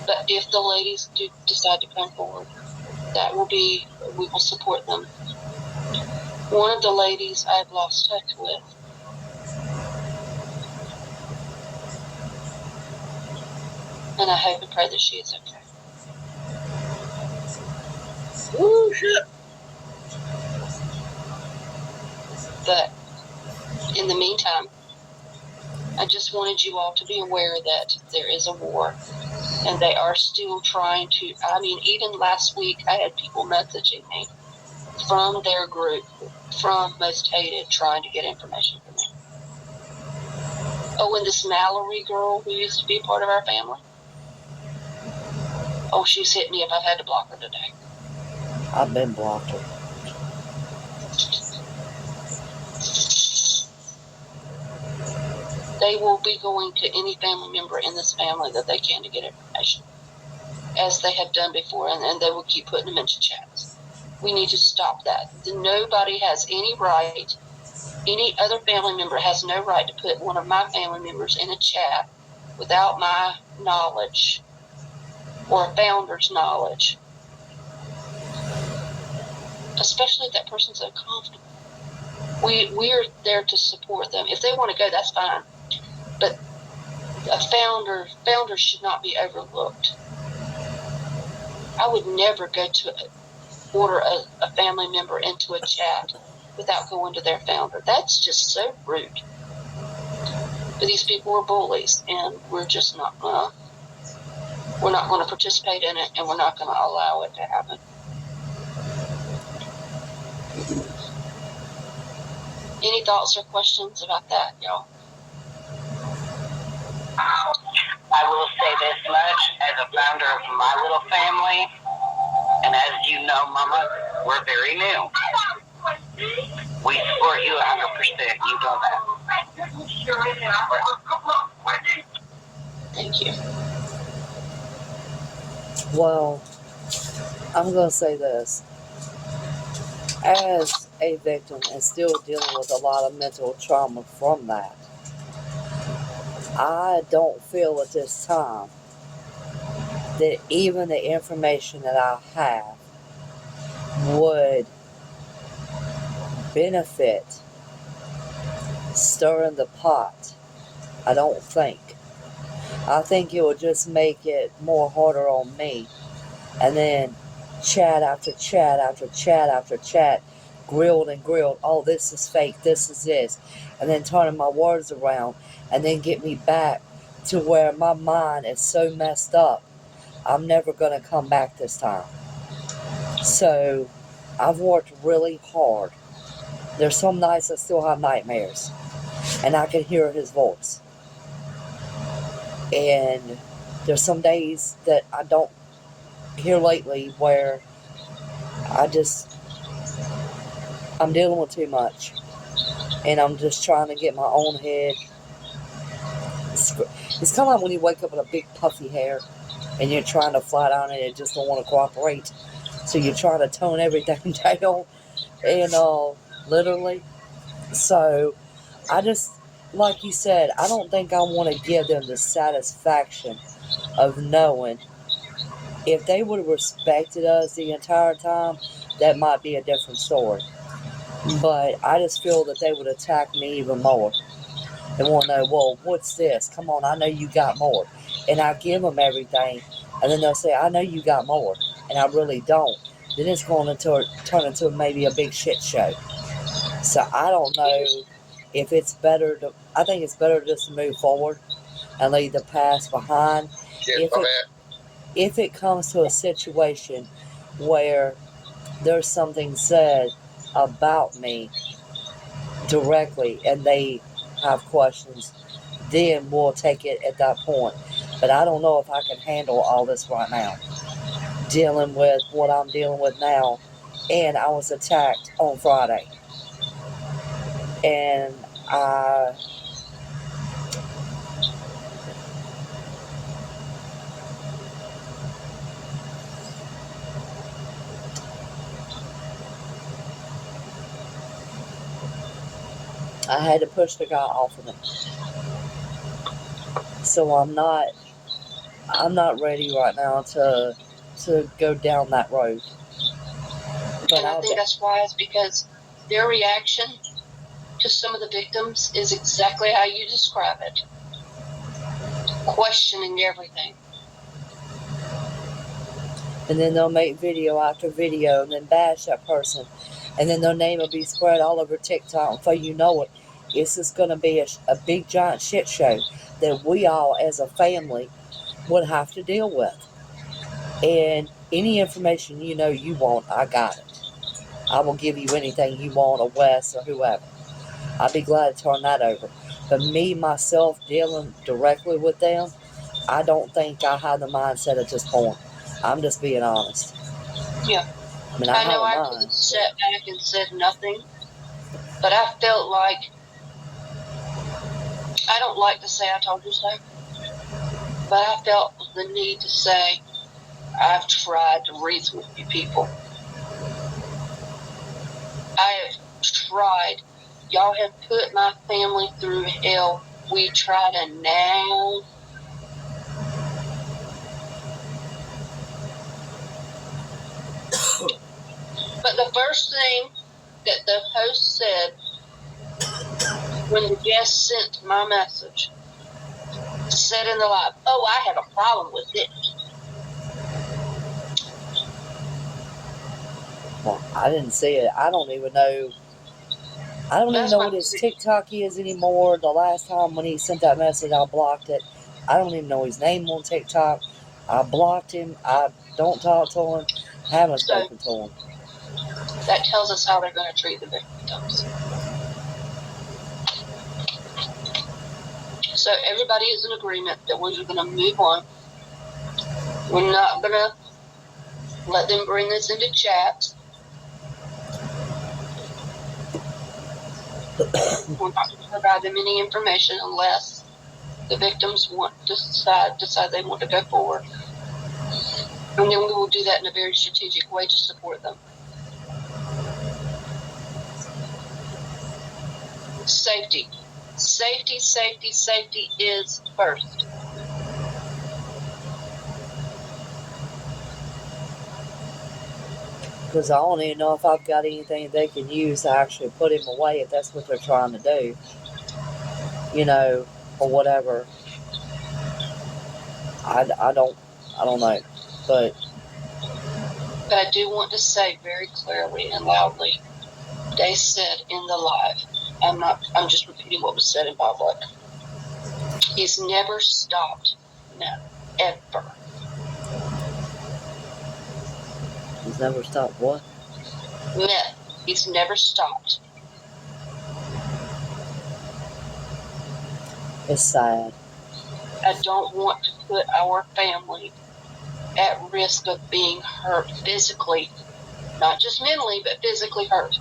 But if the ladies do decide to come forward, we will support them. One of the ladies I've lost touch with. And I hope and pray that she is okay. Ooh, shit. But in the meantime, I just wanted you all to be aware that there is a war. And they are still trying to, even last week I had people messaging me from their group, from Most Hated, trying to get information from me. Oh, and this Mallory girl who used to be part of our family, oh, she's hit me up. I've had to block her today. I've been blocked her. They will be going to any family member in this family that they can to get information, as they have done before, and they will keep putting them into chats. We need to stop that. Nobody has any right, any other family member has no right to put one of my family members in a chat without my knowledge or a founder's knowledge, especially if that person's uncomfortable. We are there to support them. If they want to go, that's fine. But founders should not be overlooked. I would never go to order a family member into a chat without going to their founder. That's just so rude. But these people are bullies, and we're just not going to participate in it, and we're not going to allow it to happen. Any thoughts or questions about that, y'all? I will say this much, as a founder of my little family, and as you know, Mama, we're very new. We support you 100%. You know that. Thank you. Well, I'm going to say this. As a victim and still dealing with a lot of mental trauma from that, I don't feel at this time that even the information that I have would benefit stirring the pot. I don't think. I think it would just make it more harder on me. And then chat after chat after chat after chat, grilled and grilled. Oh, this is fake. This is this. And then turning my words around and then get me back to where my mind is so messed up. I'm never going to come back this time. So I've worked really hard. There's some nights I still have nightmares. And I can hear his voice. And there's some days that I don't hear lately where I'm dealing with too much. And I'm just trying to get my own head. It's kind of like when you wake up with a big puffy hair and you're trying to fly down and it just don't want to cooperate. So you're trying to tone everything down. And literally. So I just, like you said, I don't think I want to give them the satisfaction of knowing if they would have respected us the entire time, that might be a different story. But I just feel that they would attack me even more. They want to know, well, what's this? Come on, I know you got more. And I give them everything, and then they'll say, I know you got more, and I really don't. Then it's going to turn into maybe a big shit show. So I don't know if it's better to, I think it's better just to move forward and leave the past behind. If it comes to a situation where there's something said about me directly and they have questions, then we'll take it at that point. But I don't know if I can handle all this right now. Dealing with what I'm dealing with now. And I was attacked on Friday. And I had to push the guy off of me. So I'm not I'm not ready right now to go down that road. But and I think that's wise, because their reaction to some of the victims is exactly how you describe it. Questioning everything. And then they'll make video after video and then bash that person. And then their name will be spread all over TikTok. And before you know it, it's just going to be a big giant shit show that we all as a family would have to deal with. And any information you know you want, I got it. I will give you anything you want, or Wes or whoever. I'd be glad to turn that over. But me, myself, dealing directly with them, I don't think I have the mindset at this point. I'm just being honest. Yeah. I mean, I know I have a could mind. have sat back and said nothing, but I felt like, I don't like to say I told you so, but I felt the need to say, I've tried to reason with you people. I have tried. Y'all have put my family through hell. We try to now. But the first thing that the host said when the guest sent my message, said in the live, oh, I had a problem with it. Well, I didn't see it. I don't even know. I don't even know what his TikTok is anymore. The last time when he sent that message, I blocked it. I don't even know his name on TikTok. I blocked him. I don't talk to him. Haven't spoken to him. That tells us how they're going to treat the victims. So everybody is in agreement that we're going to move on. We're not going to let them bring this into chat. We're not going to provide them any information unless the victims want to decide they want to go forward. And then we will do that in a very strategic way to support them. Safety. Safety, safety, safety is first. Because I don't even know if I've got anything they can use to actually put him away if that's what they're trying to do. You know, or whatever. I don't know. But I do want to say very clearly and loudly, they said in the live, I'm just repeating what was said in public. He's never stopped. No, ever. He's never stopped what? Meth. He's never stopped. It's sad. I don't want to put our family at risk of being hurt physically, not just mentally, but physically hurt.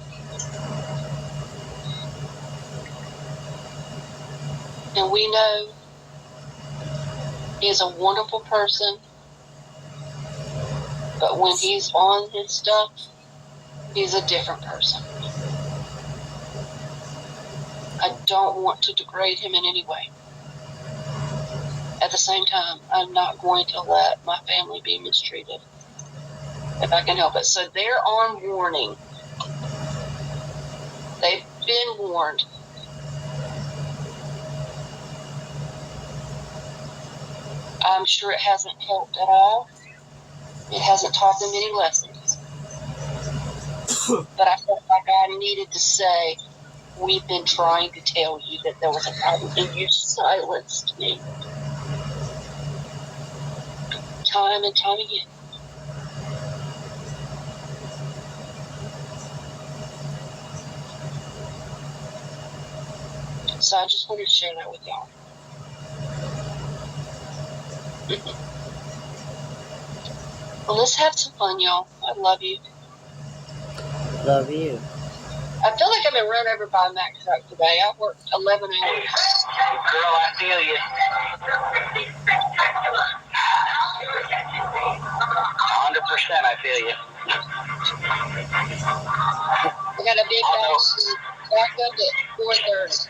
And we know he's a wonderful person, but when he's on his stuff, he's a different person. I don't want to degrade him in any way. At the same time, I'm not going to let my family be mistreated if I can help it. So they're on warning. They've been warned. I'm sure it hasn't helped at all. It hasn't taught them any lessons. But I felt like I needed to say, we've been trying to tell you that there was a problem, and you silenced me. Time and time again. So I just wanted to share that with y'all. Well, let's have some fun, y'all. I love you. Love you. I feel like I've been run over by a Mack truck today. I worked 11 hours. Girl, I feel you. 100% I feel you. I got a big house back up at 4:30.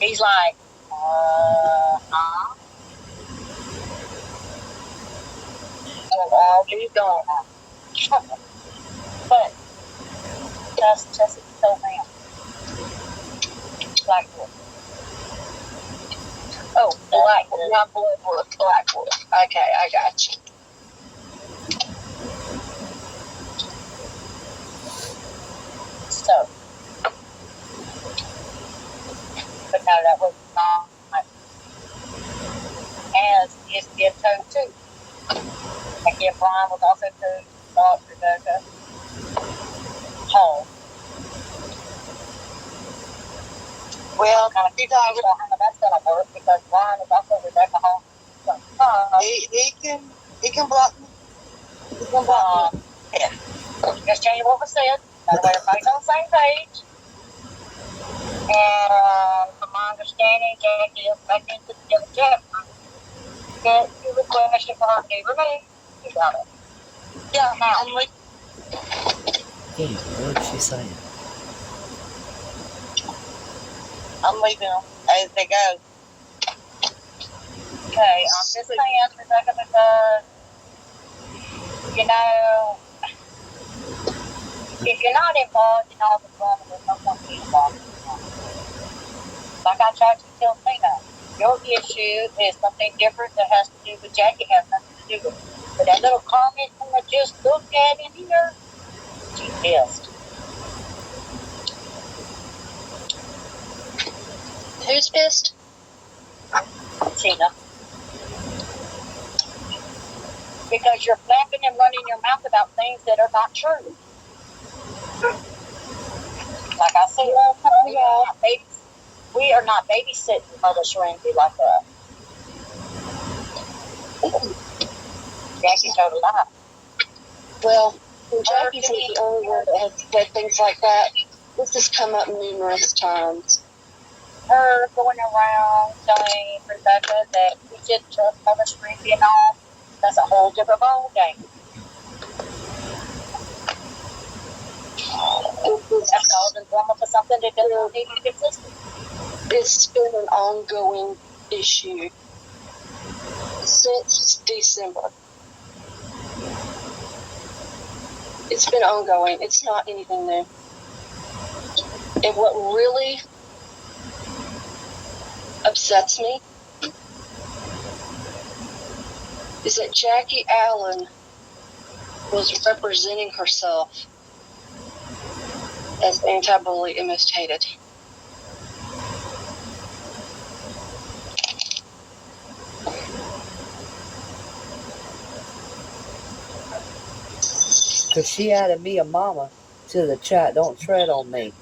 He's like, huh? All he's going on. But just so now. Blackwood. Oh, Blackwood, not Bloodwood, Blackwood. Okay, I got you. So, but no, that was not as is get told too. Like if Brian was also to Dr. Rebecca Hall. Well, kind of people don't know how that's gonna work because Brian is also Rebecca Hall. So, he can block me. He can block me. Yeah. Just change what was said. That way everybody's on the same page. And from my understanding, Jackie is back into the Jeff. That you requested for her to be removed. You got it. Yeah, now. Hey, what did she say? I'm leaving them as they go. Okay, I'm just saying, Rebecca, because, you know, if you're not involved in all the drama, there's no point being involved. Like I tried to tell Tina, your issue is something different that has to do with Jackie, has nothing to do with it. But that little comment I just looked at in here, she pissed. Who's pissed? Tina. Because you're flapping and running your mouth about things that are not true. Like I said, we are not babysitting Mother Serenity like that. Jackie told a lie. Well, Jackie's not the only one that has said things like that. This has come up numerous times. Her going around telling Rebecca that we should trust Mother Serenity and all, that's a whole different ball game. That's causing drama for something that doesn't need to be consistent. It's been an ongoing issue since December. It's been ongoing. It's not anything new. And what really upsets me is that Jackie Allen was representing herself as anti-bully and most hated. Because she added me a mama to the chat, don't tread on me.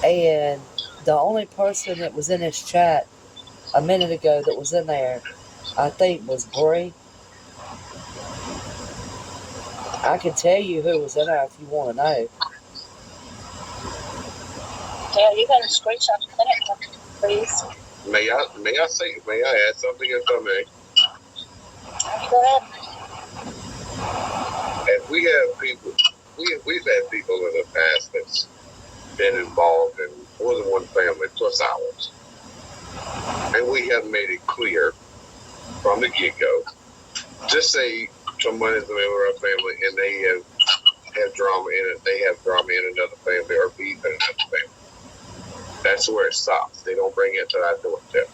And the only person that was in this chat a minute ago that was in there, I think, was Bree. I can tell you who was in there if you want to know. Yeah, you can screenshot it, please. May I add something if I may? Go ahead. And we have people, we've had people in the past that's been involved in more than one family plus ours. And we have made it clear from the get-go, just say someone is a member of our family and they have drama in it, they have drama in another family or beef in another family. That's where it stops. They don't bring it to our doorstep.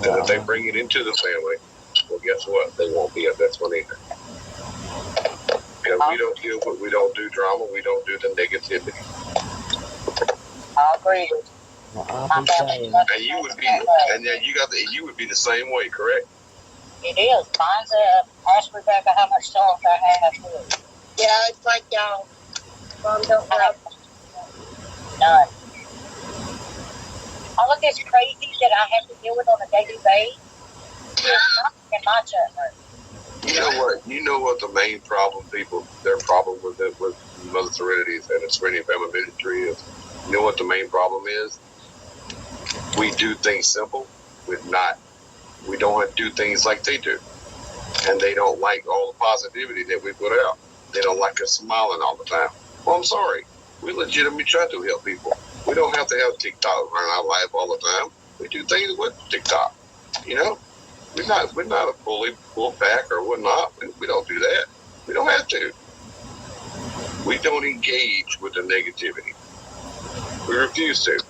And if they bring it into the family, well, guess what? They won't be at this one either. Because we don't deal with, we don't do drama, we don't do the negativity. I agree. Well, I'll be saying. And you would be, and then you would be the same way, correct? It is. Mine's ask Rebecca how much salt I have to it. Yeah, it's like y'all. Mom don't have none. All of this crazy that I have to deal with on a daily basis is not in my judgment. You know what the main problem, their problem with it, with Mother Serenity's and the Serenity Family Ministry is? You know what the main problem is? We do things simple. We don't do things like they do. And they don't like all the positivity that we put out. They don't like us smiling all the time. Well, I'm sorry. We legitimately try to help people. We don't have to have TikTok run our life all the time. We do things with TikTok. You know, we're not a fully full pack or whatnot. We don't do that. We don't have to. We don't engage with the negativity. We refuse to.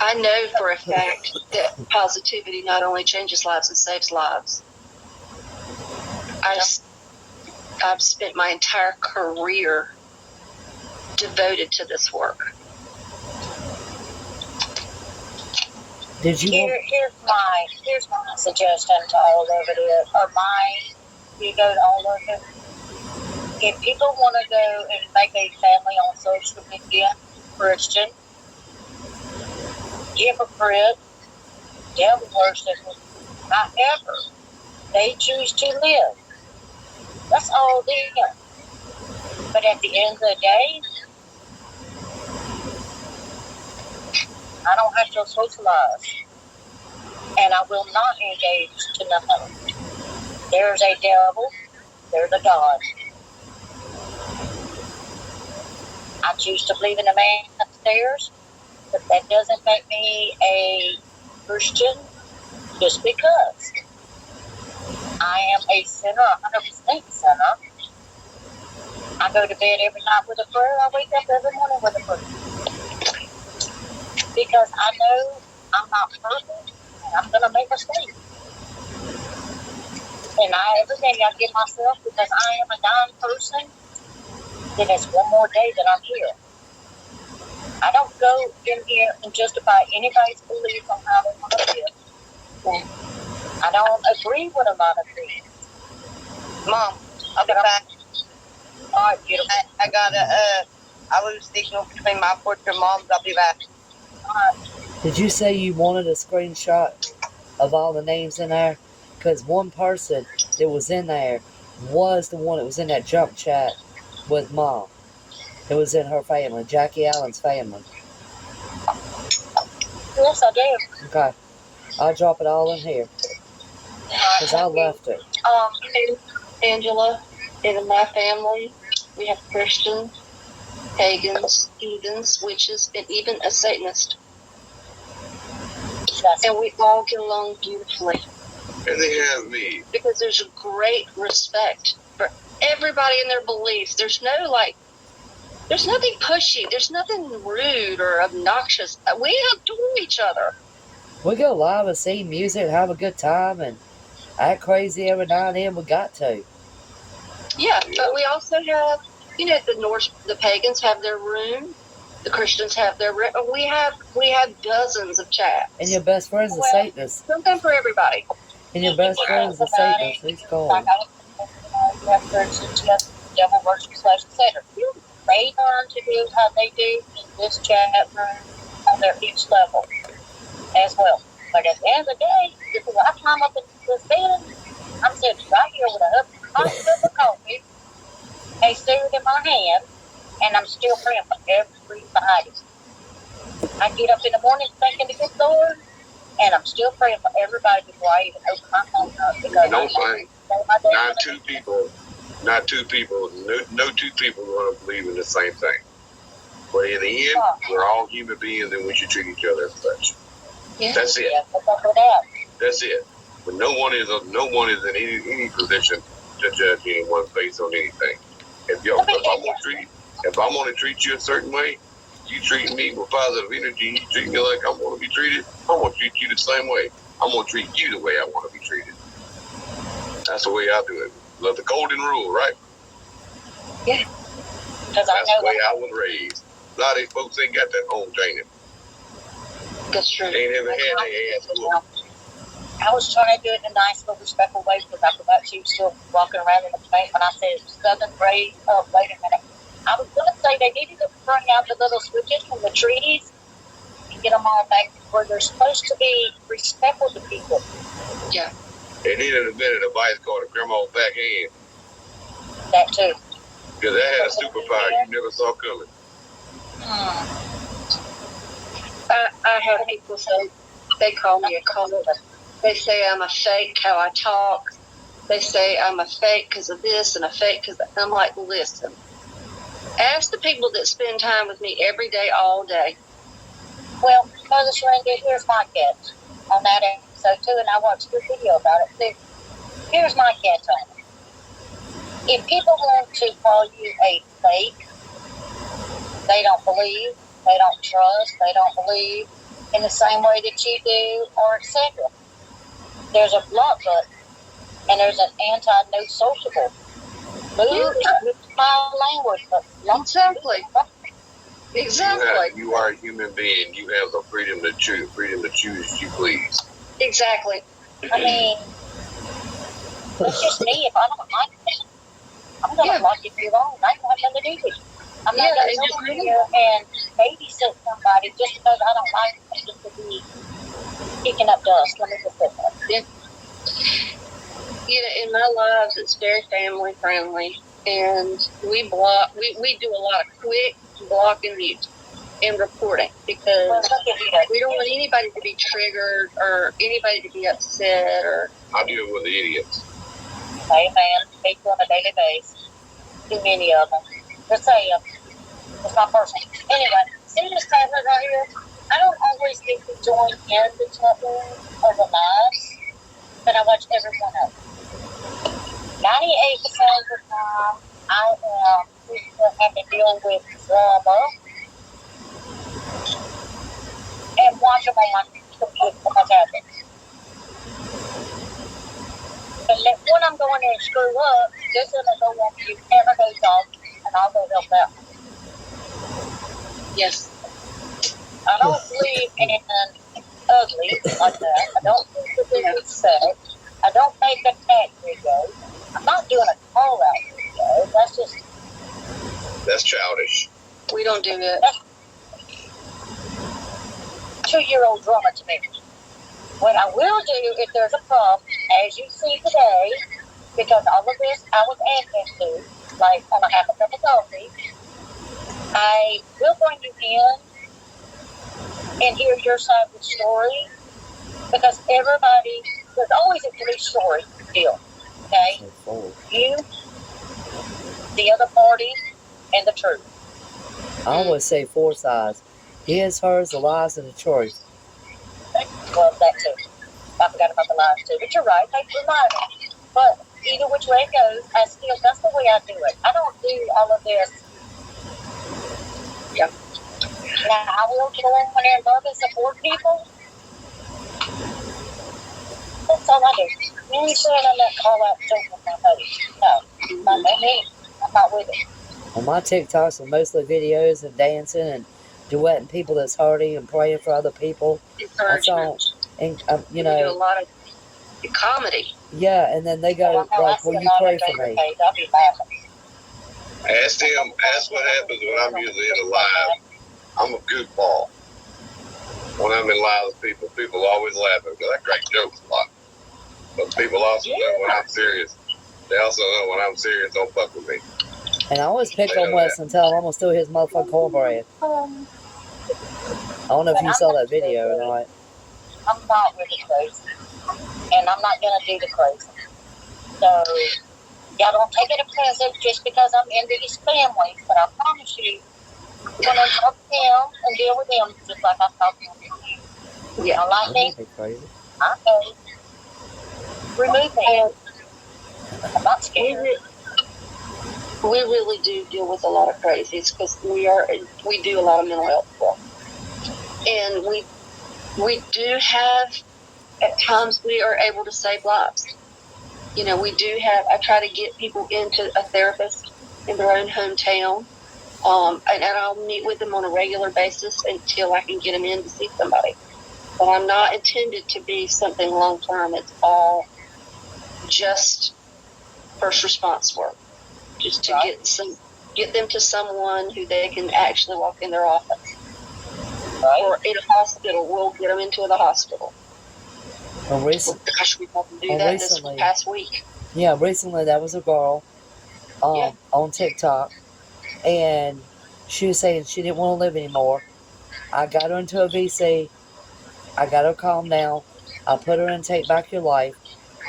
I know for a fact that positivity not only changes lives and saves lives. I've spent my entire career devoted to this work. Did you? Here's my suggestion to all of it is, or you go to all of it. If people want to go and make a family on social media, Christian, hypocrite, devil worshiper, however they choose to live, that's all them. But at the end of the day, I don't have to socialize, and I will not engage to nothing. There's a devil, there's a God. I choose to believe in a man upstairs, but that doesn't make me a Christian just because. I am a sinner, 100% sinner. I go to bed every night with a prayer. I wake up every morning with a prayer. Because I know I'm not perfect, and I'm going to make mistakes. And every day I give myself, because I am a dying person, then it's one more day that I'm here. I don't go in here and justify anybody's belief on how they want to live. I don't agree with a lot of things. Mom, I'll be back. All right, beautiful. I lose signal between my porch and Mom's. I'll be back. All right. Did you say you wanted a screenshot of all the names in there? Because one person that was in there was the one that was in that jump chat with Mom. It was in her family, Jackie Allen's family. Yes, I do. Okay. I'll drop it all in here. Because I left it. Angela, in my family, we have Christians, pagans, heathens, witches, and even a Satanist. And we all get along beautifully. And they have me. Because there's a great respect for everybody and their beliefs. There's nothing pushy. There's nothing rude or obnoxious. We adore each other. We go live and see music, have a good time, and act crazy every now and then. We got to. Yeah, but we also have, the pagans have their room. The Christians have their room. We have dozens of chats. And your best friend's a Satanist. Something for everybody. And your best friend's a Satanist. He's cold. You have Christians, you have devil worship / Satan. They learn to do how they do in this chat room on their each level as well. But at the end of the day, if I climb up into this bed, I'm sitting right here with a cup of coffee, a suit in my hand, and I'm still praying for everybody. I get up in the morning thinking to get Lord, and I'm still praying for everybody before I even open my phone up. Because Don't think. Not two people. No two people are going to believe in the same thing. But in the end, we're all human beings, and we should treat each other as such. Yeah. That's it. That's it. But no one is in any position to judge anyone based on anything. If I'm going to treat you a certain way, you treat me with positive energy, you treat me like I want to be treated, I'm going to treat you the same way. I'm going to treat you the way I want to be treated. That's the way I do it. Love the golden rule, right? Yeah. That's the way I was raised. A lot of these folks ain't got that home training. That's true. They ain't ever had their ass whooped. I was trying to do it in a nice, little respectful way because I forgot she was still walking around in the paint when I said Southern raised up. Wait a minute. I was going to say they needed to bring out the little switches from the treaties and get them all back where they're supposed to be respectful to people. Yeah. They needed invented a vice called a grandma's backhand. That too. Because that had a superpower you never saw coming. I have people say, they call me a cult. They say I'm a fake how I talk. They say I'm a fake because of this and a fake because I'm like, listen, Ask the people that spend time with me every day, all day. Well, Mother Serenity, here's my catch on that episode too, and I watched your video about it too. Here's my catch on it. If people want to call you a fake, they don't believe, they don't trust, they don't believe in the same way that you do, or etc. There's a block button, and there's an anti-no sociable. Move my language, but exactly. Exactly. You are a human being. You have the freedom to choose as you please. Exactly. I mean, that's just me. If I don't like it, I'm going to block it if you're wrong. I don't have nothing to do with it. I'm not going to go in here and babysit somebody just because I don't like them just to be picking up dust. Let me just say that. In my lives, it's very family friendly, and we block. We do a lot of quick block and mute and reporting because we don't want anybody to be triggered or anybody to be upset or. I deal with the idiots. Amen. People on a daily basis. Too many of them. Just say it's my personal. Anyway, see this tablet right here? I don't always get to join in the chat room or the lives, but I watch every one of them. 98% of the time, I am having to deal with drama and watch them on my computer on my tablet. But when I'm going in and screw up, this isn't the one you ever goes off, and I'll go help out. Yes. I don't believe in ugly like that. I don't think that this is sex. I don't make attack videos. I'm not doing a call out video. That's childish. We don't do it. That's 2-year-old drama to me. What I will do if there's a problem, as you see today, because all of this I was admin to, like on a half a cup of coffee, I will bring you in and hear your side of the story, because there's always a 3-story deal, okay? You, the other party, and the truth. I always say 4 sides. His, hers, the lies, and the truth. Well, that too. I forgot about the lies too, but you're right, thanks for reminding me. But either which way it goes, that's the way I do it. I don't do all of this. Yeah. Now, I will get along when I love and support people. That's all I do. You ain't saying I'm not call out joke with my face. No. Not me. I'm not with it. On my TikToks are mostly videos of dancing and duetting people that's hurting and praying for other people. Encouragement. And we do a lot of comedy. Yeah, and then they go, like, will you pray for me? I'll be laughing. Ask what happens when I'm usually in a live. I'm a goofball. When I'm in live with people always laughing because I crack jokes a lot. But people also know when I'm serious. They also know when I'm serious, don't fuck with me. And I always pick on Wes and tell him I'm going to steal his motherfucking cornbread. I don't know if you saw that video or not. I'm not really crazy. And I'm not going to do the crazy. So, y'all don't take it offensive just because I'm in these families, but I promise you, when I talk to them and deal with them, just like I talk to them. Yeah. Don't like me? Crazy. Okay. Remove me. I'm not scared. We really do deal with a lot of crazies because we do a lot of mental health work. And we do have, at times we are able to save lives. You know, I try to get people into a therapist in their own hometown. And I'll meet with them on a regular basis until I can get them in to see somebody. But I'm not intended to be something long term. It's all just first response work. Just to get them to someone who they can actually walk in their office. Right. Or in a hospital, we'll get them into the hospital. Well, gosh, we had to do that this past week. Yeah, recently there was a girl on TikTok, and she was saying she didn't want to live anymore. I got her into a VC. I got her calmed down. I put her in Take Back Your Life.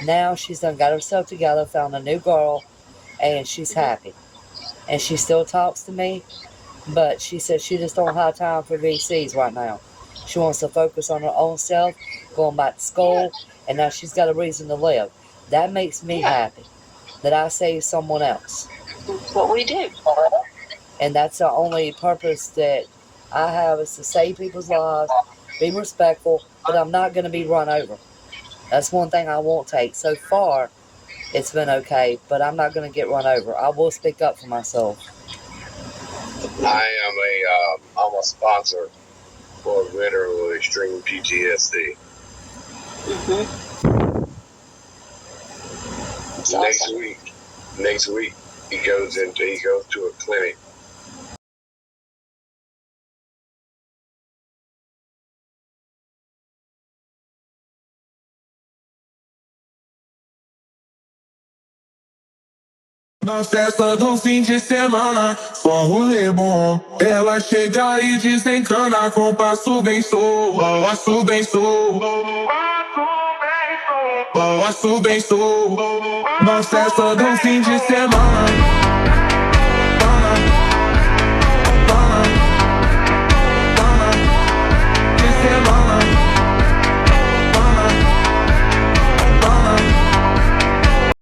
Now she's done got herself together, found a new girl, and she's happy. and she still talks to me, but she says she just don't have time for VCs right now. She wants to focus on her own self, going back to school, and now she's got a reason to live. That makes me happy, that I saved someone else. That's what we do. And that's the only purpose that I have, is to save people's lives, be respectful, but I'm not going to be run over. That's one thing I won't take. So far, it's been okay, but I'm not going to get run over. I will speak up for myself. I'm a sponsor for a veteran with extreme PTSD. Next week, he goes to a clinic. Na festa do fim de semana, só um rolê bom. Ela chega e desencana com passo bem sou, passo bem sou, passo bem sou. Na festa do fim de semana.